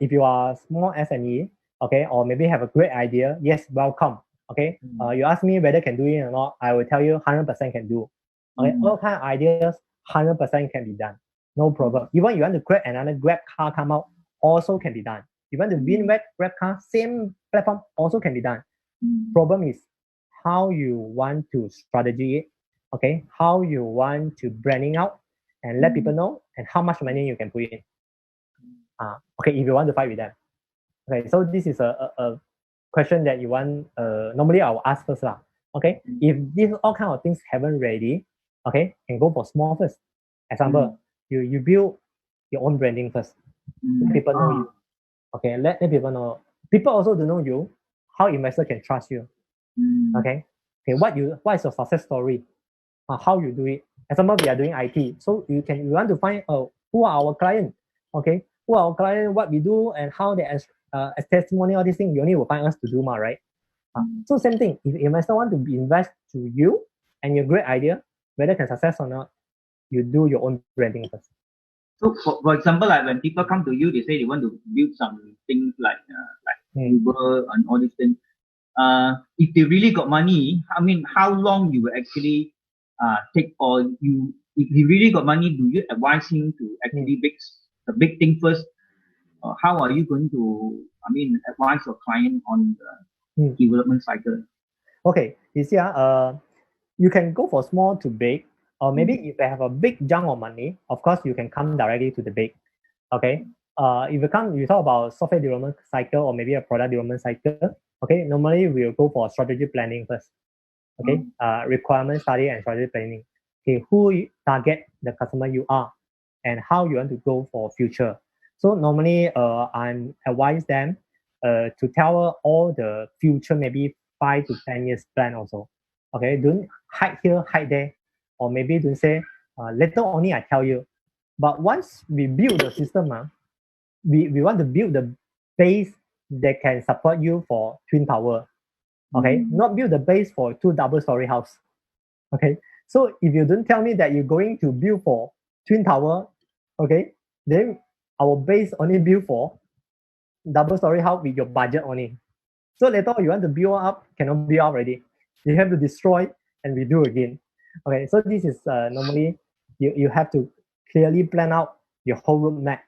If you are small SME, okay, or maybe have a great idea, yes, welcome. Okay, you ask me whether can do it or not, I will tell you 100% can do. Okay, all kind of ideas, 100% can be done. no problem. Even you want to create another Grab car come out, also can be done. You want to win Grab car, same platform, also can be done. Problem is how you want to strategy it, okay? How you want to branding out and let people know, and how much money you can put in. Okay, if you want to fight with them. Okay, so this is a question that you want, normally I'll ask first lah. Okay, if these all kind of things haven't ready, okay, can go for small first. Example, you build your own branding first. Let people know you. Okay, let people know. People also don't know you, how investor can trust you. Okay, what is your success story? How you do it. Example, we are doing IT, so you want to find who are our client. Okay, who are our client, what we do, and how they as testimony, all these things, you only will find us to do right? So same thing, if investor want to invest to you and your great idea, whether can success or not, you do your own branding first. So for example, like when people come to you, they say they want to build some things like Uber and all these things. If they really got money, I mean, how long you will actually take, or if he really got money, do you advise him to actually make the big thing first? How are you going to, advise your client on the development cycle? Okay, you see, you can go for small to big, or maybe if they have a big chunk of money, of course you can come directly to the big. Okay, if you talk about software development cycle or maybe a product development cycle, okay, normally we'll go for strategy planning first. Okay, requirement study and strategy planning. Okay, who you target the customer you are, and how you want to go for future. So normally, I'm advise them to tell all the future, maybe 5 to 10 years plan also. Okay, don't hide here, hide there, or maybe don't say later only I tell you. But once we build the system, we want to build the base that can support you for twin tower. Okay, not build the base for 2 double-story house. Okay, so if you don't tell me that you're going to build for twin tower, okay, then our base only build for double-story house with your budget only. So later you want to build up, cannot build up already. You have to destroy and redo again. Okay, so this is normally you have to clearly plan out your whole roadmap.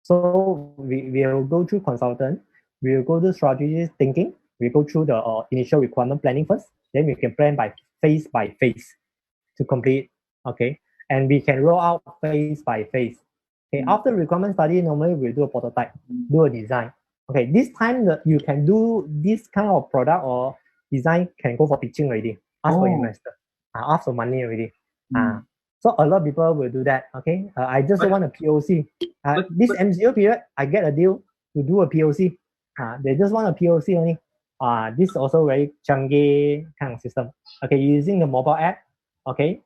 So we will go through consultant, we will go through strategy thinking, we go through the initial requirement planning first, then we can plan by phase to complete. Okay, and we can roll out phase by phase. Okay, after requirement study, normally we do a prototype, do a design. Okay, this time that you can do this kind of product or design can go for pitching already. Ask for investor, ask for money already. So a lot of people will do that. Okay, I just want a POC. This MCO period, I get a deal to do a POC. They just want a POC only. This is also very chunky kind of system. Okay, using the mobile app. Okay,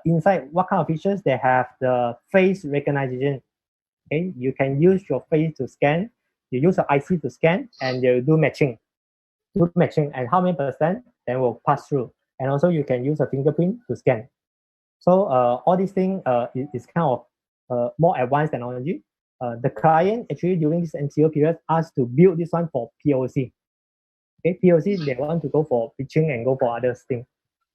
inside what kind of features they have? The face recognition. Okay, you can use your face to scan. You use your IC to scan, and they'll do matching. And how many percent then will pass through. And also you can use a fingerprint to scan. So all these things is kind of more advanced technology. The client actually during this MCO period asked to build this one for POC. Okay, POC they want to go for pitching and go for other things.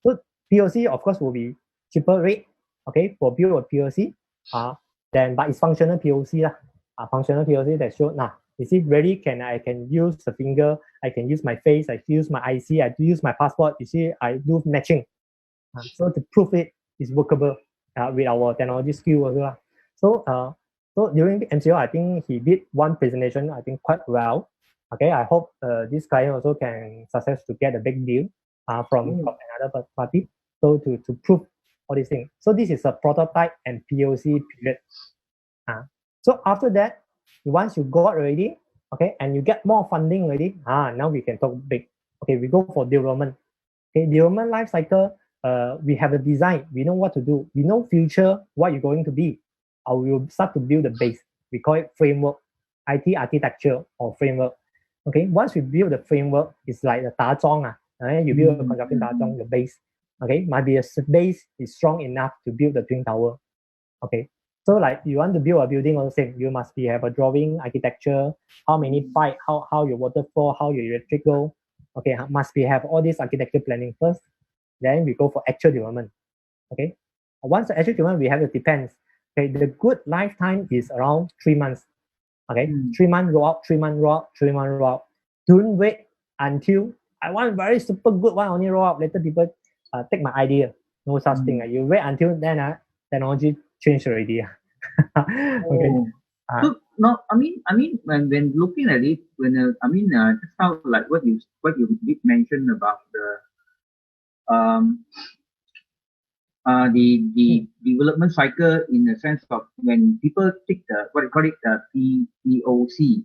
So POC of course will be cheaper rate. Okay, for build a POC. Then but it's functional POC lah. Functional POC that show you see really I can use the finger, I can use my face, I use my IC, I use my passport. You see I do matching. So to prove it is workable with our technology skill also. So during the MCO, I think he did one presentation, I think quite well. Okay, I hope this client also can success to get a big deal from another party. So to prove all these things. So this is a prototype and POC period. So after that, once you got already, okay, and you get more funding already, now we can talk big. Okay, we go for development. Okay, development life cycle. We have a design. We know what to do. We know future what you're going to be. We will start to build the base. We call it framework, IT architecture or framework. Okay, once we build the framework, it's like the 打桩. You build a construction 打桩, the base. Okay, might be a base is strong enough to build the twin tower. Okay, so like you want to build a building on the same, you must have a drawing, architecture, how many pipe, how your water flow, how your electric go. Okay, must have all this architecture planning first. Then we go for actual development. Okay, once the actual development, we have to depends Okay, the good lifetime is around 3 months. Okay, 3 months roll out, 3 months roll out, 3 months roll out. Don't wait until I want very super good one only roll out. Later people take my idea. No such thing. You wait until then technology changed already. Okay. So no, I mean, when looking at it, when just how like what you did mention about the development cycle in the sense of when people take the what you call it the POC,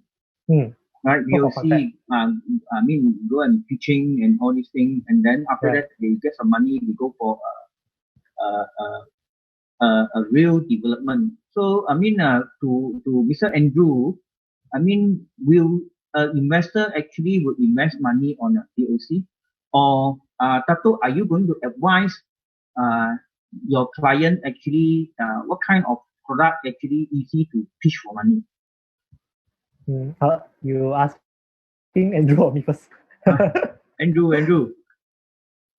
right? POC, I mean, go and pitching and all these things, and then after that they get some money, they go for a real development. So I mean, to Mr. Andrew, I mean, will investor actually will invest money on a POC, or Tato, are you going to advise your client actually what kind of product actually easy to pitch for money? You asking Andrew or me first? Andrew,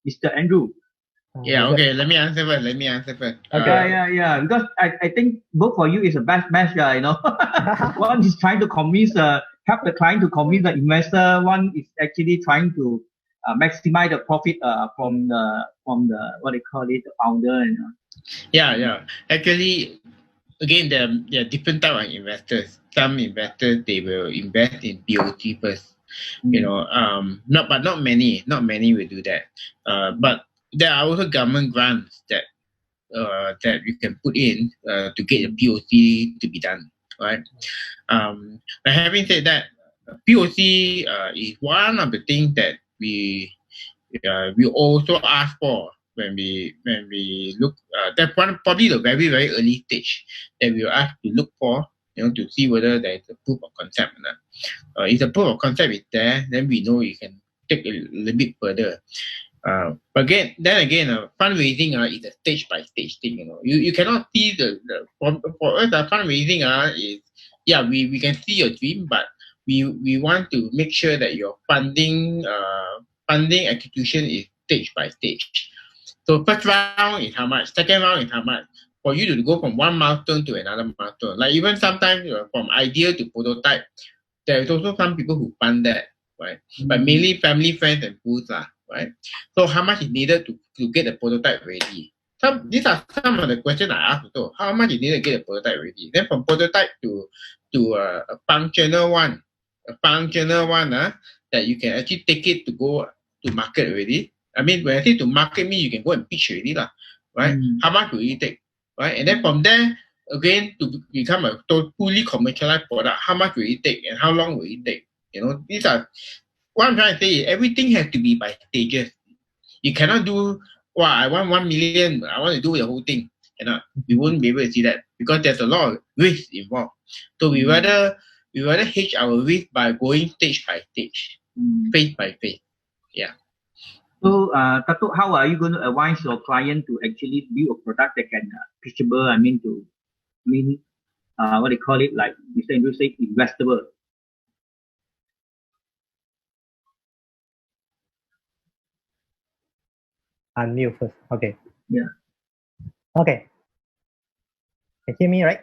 Mr. Andrew. Yeah, okay. Let me answer first. Okay. Yeah. Because I think both for you is a best match, you know. One is trying to convince help the client to convince the investor. One is actually trying to maximize the profit from the what they call it, the founder. You know. Yeah. Actually, again, there are different type of investors. Some investors they will invest in POC first. You know, not many will do that. But there are also government grants that you can put in to get a POC to be done, right? But having said that, POC is one of the things that we also ask for when we look. That's one probably the very very early stage that we will ask to look for, you know, to see whether there is a proof of concept or not. If the proof of concept is there, then we know you can take a little bit further. But again, fundraising is a stage by stage thing. You know, you cannot see for us the fundraising is we can see your dream, but we want to make sure that your funding execution is stage by stage. So first round is how much, second round is how much. For you to go from one milestone to another milestone, like even sometimes from idea to prototype, there is also some people who fund that, right? But mainly family, friends, and fools, right? So how much is needed to get the prototype ready? These are some of the questions I asked also. How much is needed to get a prototype ready? Then from prototype to a functional one, that you can actually take it to go to market already. I mean, when I say to market, mean you can go and pitch already, right? How much will it take, right? And then from there, again, to become a fully commercialized product, how much will it take and how long will it take? You know, these are what I'm trying to say is everything has to be by stages. You cannot do, I want 1 million, I want to do the whole thing. We won't be able to see that because there's a lot of risk involved. So we rather hedge our risk by going stage by stage, phase by phase. Yeah. So, Tato, how are you going to advise your client to actually build a product that can pitchable? What they call it, like Mr. Andrew said, investable. Unmute first. Okay. Yeah. Okay. Can you hear me, right?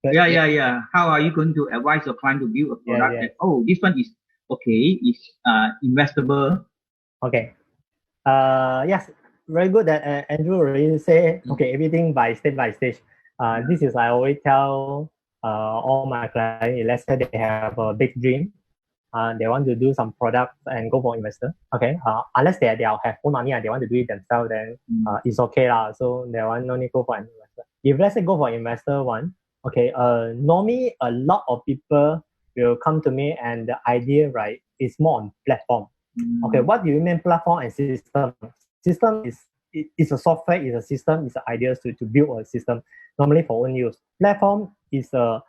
Good. Yeah. How are you going to advise your client to build a product that, this one is okay, is investable? Okay. Yes, very good that Andrew already say, okay, everything by stage. This is I always tell all my clients, let's say they have a big dream. They want to do some product and go for investor. Okay. Unless they have own money and they want to do it themselves, then it's okay lah. So they want no need go for an investor. If let's say go for investor one, okay. Normally a lot of people will come to me and the idea, right, is more on platform. Okay, what do you mean platform and system? System is a software, is a system, is ideas to build a system normally for own use. Platform is a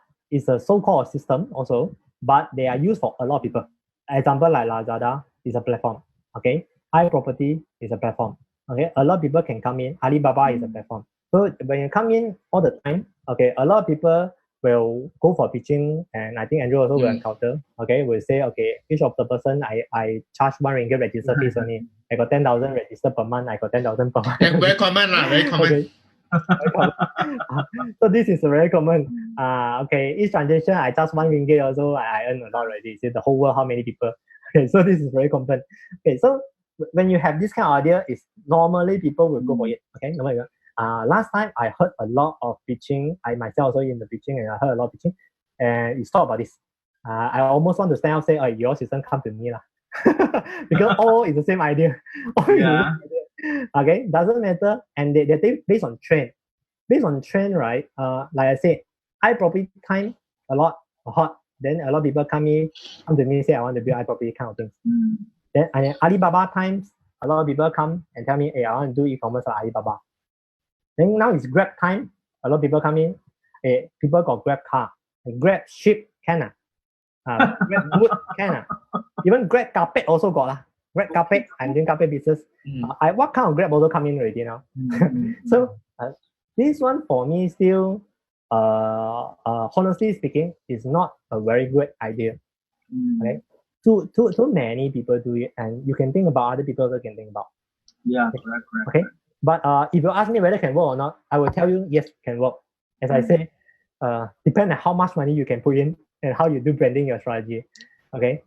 so-called system also, but they are used for a lot of people. Example like Lazada is a platform. Okay, iProperty is a platform. Okay, a lot of people can come in. Alibaba is a platform. So when you come in all the time, okay, a lot of people will go for pitching, and I think Andrew also will encounter. Okay, will say, okay, each of the person I charge 1 ringgit register fees only. I got 10,000 register per month. I got 10,000 per month. Very common. Okay. Very common. So this is very common. Okay, each transaction I just 1 ringgit also I earn a lot already. See the whole world, how many people? Okay, so this is very common. Okay, so when you have this kind of idea, is normally people will go for it. Okay, normally. Last time I heard a lot of pitching. I myself also in the pitching, and I heard a lot of pitching, and it's talk about this. I almost want to stand up and say, "Oh, your system come to me lah," because all is the same idea. All is the same idea. Okay, doesn't matter, and they think based on trend. Based on trend, right? Like I said, iProperty time a lot hot. Then a lot of people come to me say I want to build iProperty kind of things. Then Alibaba times, a lot of people come and tell me, hey, I want to do e-commerce at Alibaba. Then now it's Grab time. A lot of people come in. Hey, people got Grab car, Grab ship can Grab wood can even Grab carpet also got lah. Grab carpet, I'm doing carpet business. What kind of Grab also come in already now? So this one for me still, honestly speaking, is not a very good idea. Okay, too many people do it, and you can think about other people also can think about. Yeah, okay. Correct. Okay, but if you ask me whether it can work or not, I will tell you yes, can work. As I say, depend on how much money you can put in and how you do branding your strategy. Okay,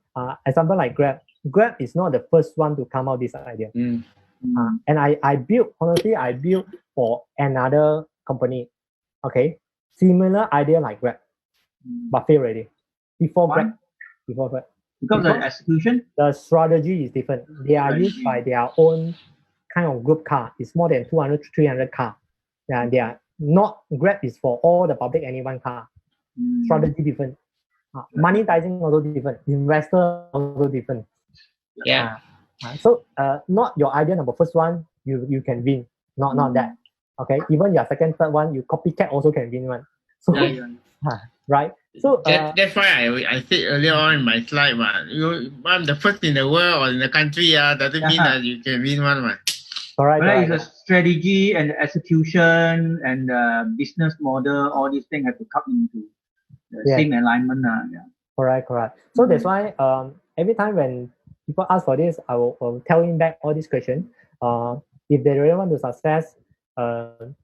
example like Grab. Grab is not the first one to come out this idea. And I built for another company. Okay, similar idea like Grab, but fail already. Before Grab. Because the execution, the strategy is different. They are used by their own kind of group car. It's more than 200 to 300 car. Yeah, they are not. Grab is for all the public anyone car. Strategy different. Monetizing also different. Investor also different. Yeah. So not your idea number first one you can win. Not that. Okay. Even your second, third one, you copycat also can win one. So right. So that's why I said earlier on in my slide, I'm the first in the world or in the country. Doesn't mean that you can win one. Correct. It's a strategy and execution and business model. All these things have to come into the same alignment. Correct. So that's why every time when people ask for this, I will tell him back all these questions. If they really want to success,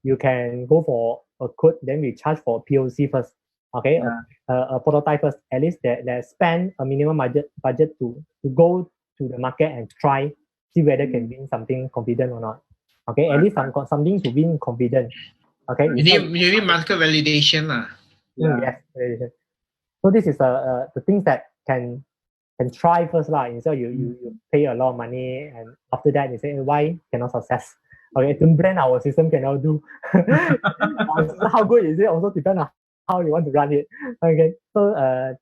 you can go for a code. Then we charge for POC first. Okay, a prototype first. At least they spend a minimum budget to go to the market and try, see whether can win something confident or not. Okay, at least I've got something to win confident. Okay, you need market validation Yes, validation. So this is the things that can try first lah. Instead you pay a lot of money and after that you say why cannot success. Okay, to brand our system cannot do. How good is it also depend on how you want to run it. Okay, so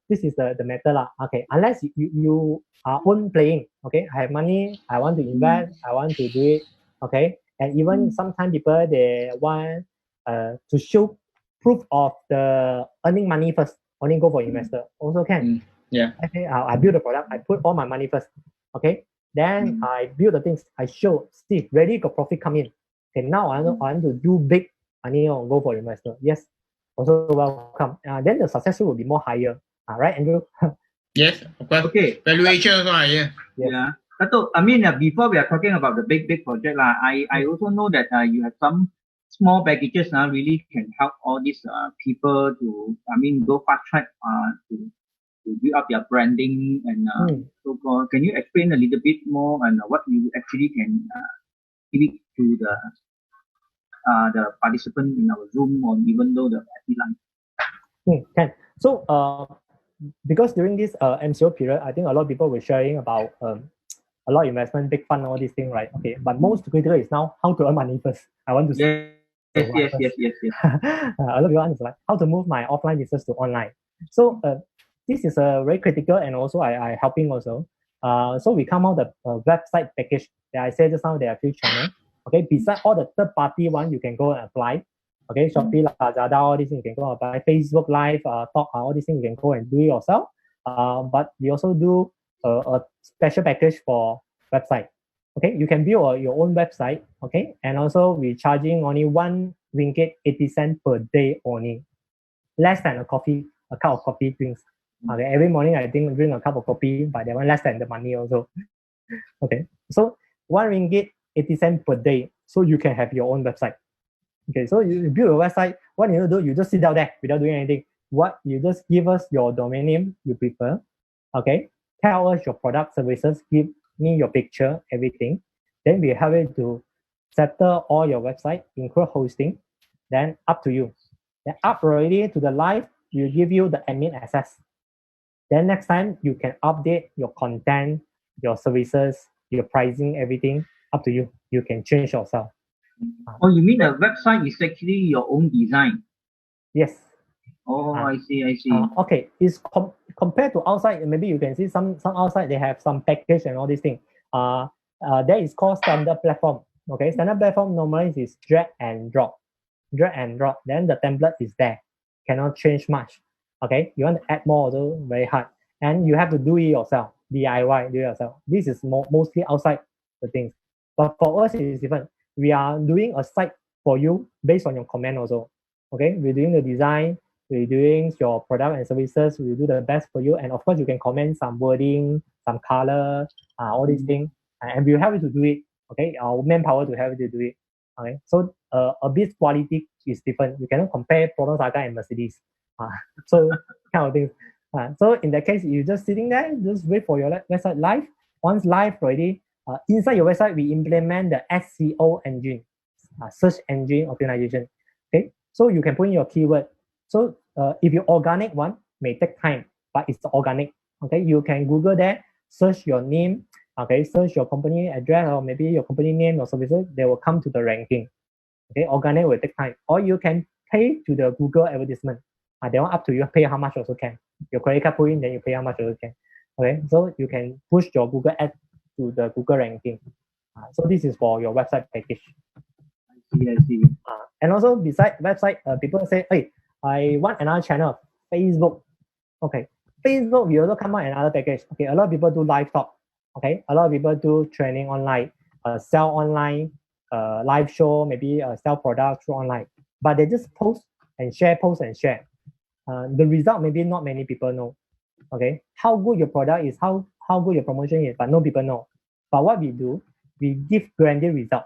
this is the matter lah. Okay, unless you are own playing. Okay, I have money, I want to invest, I want to do it. Okay, and even sometimes people they want to show proof of the earning money first. Only go for investor also can. Okay, I build the product, I put all my money first. Okay, then I build the things, I show, see, ready got profit come in. Okay, now I want to do big, I need to go for investor. Yes, also welcome. Then the success rate will be more higher. Right, Andrew? Yes, of course. Okay. Valuation also higher. Yeah. So, I mean, before we are talking about the big project, I also know that you have some small packages now really can help all these people to, go fast track to build up their branding and so forth. Can you explain a little bit more on what you actually can give it to the participant in our Zoom or even though the FBLive? Can. So because during this MCO period, I think a lot of people were sharing about a lot of investment, big fund, all these things, right? Okay, but most critical is now how to earn money first. I want to say. Yes. A lot of people understand how to move my offline business to online. So this is very critical, and also I helping also. So we come out the website package that I said just now. There are a few channels. Okay, besides all the third party one, you can go and apply. Okay, Shopee, Lazada, all these things you can go and apply. Facebook Live, Talk, all these things you can go and do it yourself. But we also do a special package for website. Okay, you can build your own website. Okay, and also we're charging only 1 ringgit 80 cents per day only, less than a cup of coffee drinks. Okay, every morning I drink a cup of coffee, but that one less than the money also. Okay, so 1 ringgit 80 cents per day, so you can have your own website. Okay, so you build a website. What you do, you just sit down there without doing anything. What you just give us your domain name you prefer. Okay, tell us your product services. Give me your picture, everything. Then we have it to settle all your website, include hosting. Then up to you. Then up already to the live, you give you the admin access. Then next time you can update your content, your services, your pricing, everything. Up to you. You can change yourself. Oh, you mean the website is actually your own design? Yes. Oh, I see, I see. Okay, it's compared to outside. Maybe you can see some outside they have some package and all these things. That is called standard platform. Okay, standard platform normally is drag and drop, drag and drop. Then the template is there, cannot change much. Okay, you want to add more, also very hard, and you have to do it yourself, DIY, do it yourself. This is mostly outside the things, but for us it is different. We are doing a site for you based on your comment also. Okay, we're doing the design, we're doing your product and services, we do the best for you. And of course, you can comment some wording, some color, all these things, and we will help you to do it. Okay, our manpower to help you to do it. Okay, so a bit quality is different. You cannot compare Proton Saga and Mercedes. So kind of things. So in that case, you just sitting there, just wait for your website live. Once live already, inside your website, we implement the SEO engine, search engine optimization. Okay, so you can put in your keyword. So if you organic one, may take time, but it's organic. Okay, you can Google there, search your name, okay, search your company address or maybe your company name or services, they will come to the ranking. Okay, organic will take time. Or you can pay to the Google advertisement. That one up to you, pay how much also can. Your credit card put in, then you pay how much also can. Okay, so you can push your Google ad to the Google ranking. So this is for your website package. I see. And also beside website, people say, hey, I want another channel, Facebook. Okay, Facebook, we also come out another package. Okay, a lot of people do live talk. Okay, a lot of people do training online, sell online, live show, maybe sell products through online. But they just post and share, post and share. The result maybe not many people know. Okay, how good your product is, how good your promotion is, but no people know. But what we do, we give guaranteed result.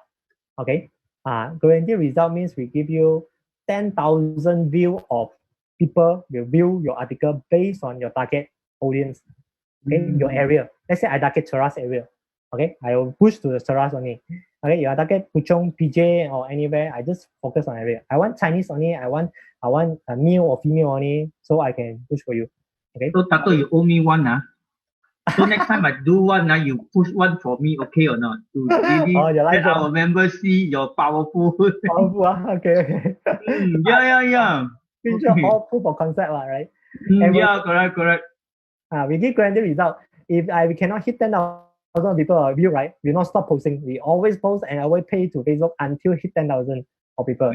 Okay, guaranteed result means we give you 10,000 view of people will view your article based on your target audience. Okay, your area. Let's say I target Cheras area. Okay, I will push to the Cheras only. Okay, you target Puchong, PJ, or anywhere. I just focus on area. I want Chinese only. I want a male or female only, so I can push for you. Okay. So Tato, you owe me one, So next time I do one, you push one for me, okay or not? To really let our members see your powerful. Powerful, okay. Yeah. These are all proof of concept, right? Yeah, correct. We give guaranteed result. If we cannot hit 10,000 people view, right, we not stop posting. We always post and always pay to Facebook until hit 10,000 of people.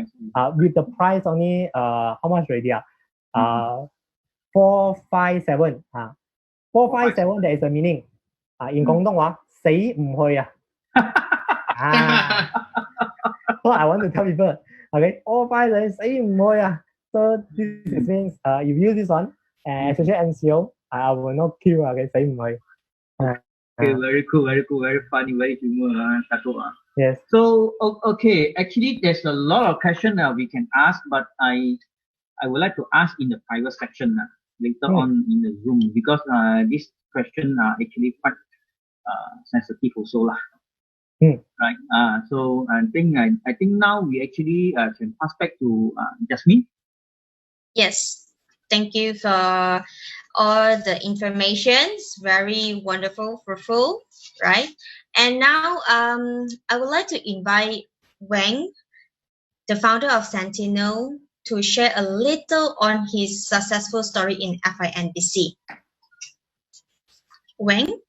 With the price only, how much already? 457. 457, there is a meaning. In 廣東話，死唔去啊！So I want to tell people, okay, 457死唔去啊！ So this means if you use this one, especially NCO, I will not kill. Okay, 死唔去。Okay, very cool, very funny, very humor, Tato. Yes. So okay, actually there's a lot of questions that we can ask, but I would like to ask in the private section later on in the Zoom, because these questions are actually quite sensitive also lah. Right. So I think now we actually can pass back to Jasmine. Yes. Thank you for all the informations. Very wonderful, fruitful, right? And now I would like to invite Wang, the founder of Sentinel, to share a little on his successful story in FINBC. Wang?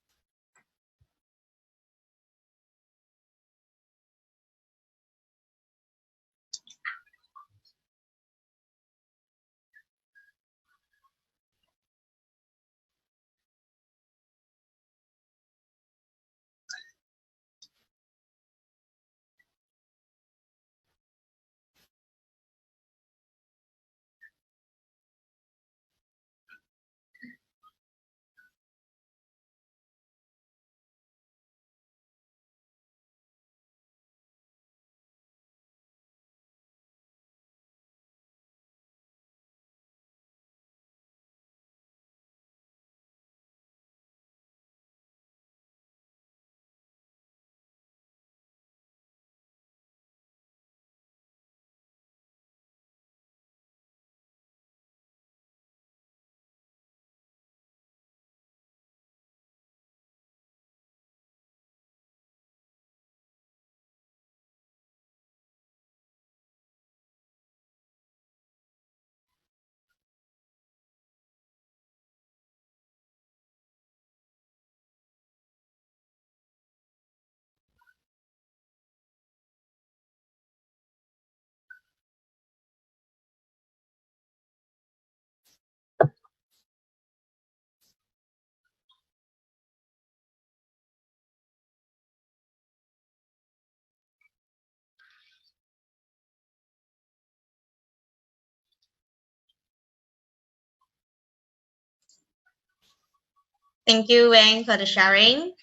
Thank you, Wang, for the sharing.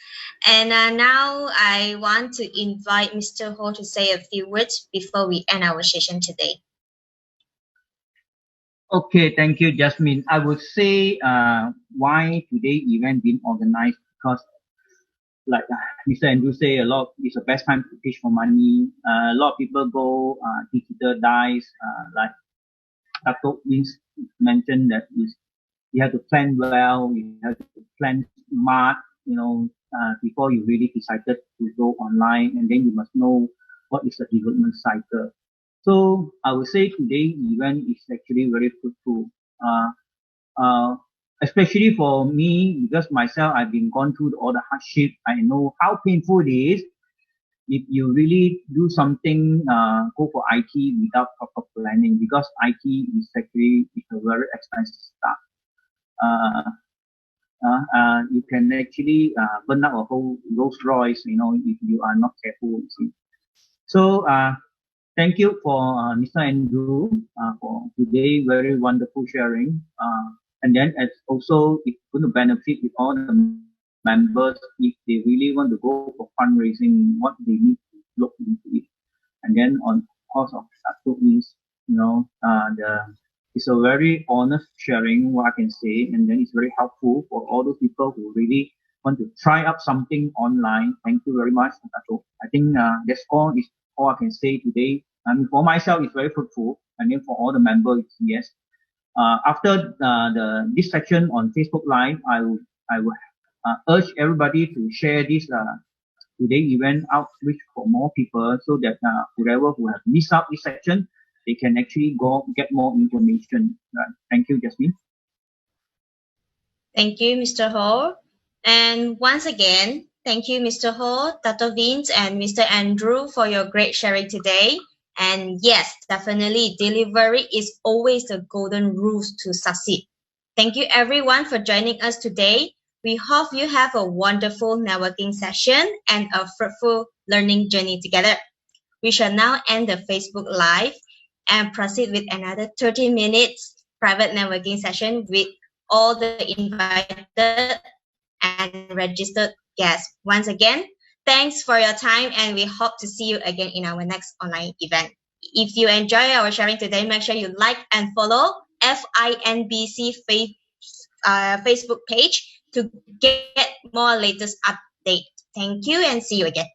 And now I want to invite Mr. Ho to say a few words before we end our session today. Okay, thank you, Jasmine. I would say why today event being organized because like Mr. Andrew say, a lot is the best time to pitch for money. A lot of people go digital dice, like Dato Vince mentioned that you have to plan well, you have to plan smart, before you really decided to go online, and then you must know what is the development cycle. So I would say today event is actually very fruitful. Uh, uh, Especially for me, because myself, I've been gone through all the hardship. I know how painful it is if you really do something, go for IT without proper planning, because IT is actually is a very expensive stuff. Uh, you can actually burn out a whole Rolls Royce, if you are not careful. You see. So thank you for Mr. Andrew for today. Very wonderful sharing. And then as also it's going to benefit with all the members if they really want to go for fundraising, what they need to look into it. And then on course of that means, it's a very honest sharing what I can say, and then it's very helpful for all those people who really want to try up something online. Thank you very much, Tato. I think that's all I can say today. I mean, for myself, it's very fruitful, and then for all the members, yes. After this section on Facebook Live, I will urge everybody to share this today event outreach for more people so that whoever who have missed out this section, they can actually go get more information. Thank you, Jasmine. Thank you, Mr. Ho. And once again, thank you, Mr. Ho, Tato Vince, and Mr. Andrew for your great sharing today. And yes, definitely, delivery is always the golden rules to succeed. Thank you, everyone, for joining us today. We hope you have a wonderful networking session and a fruitful learning journey together. We shall now end the Facebook Live and proceed with another 30 minutes private networking session with all the invited and registered guests. Once again, thanks for your time, and we hope to see you again in our next online event. If you enjoy our sharing today, make sure you like and follow FINBC Facebook page to get more latest update. Thank you and see you again.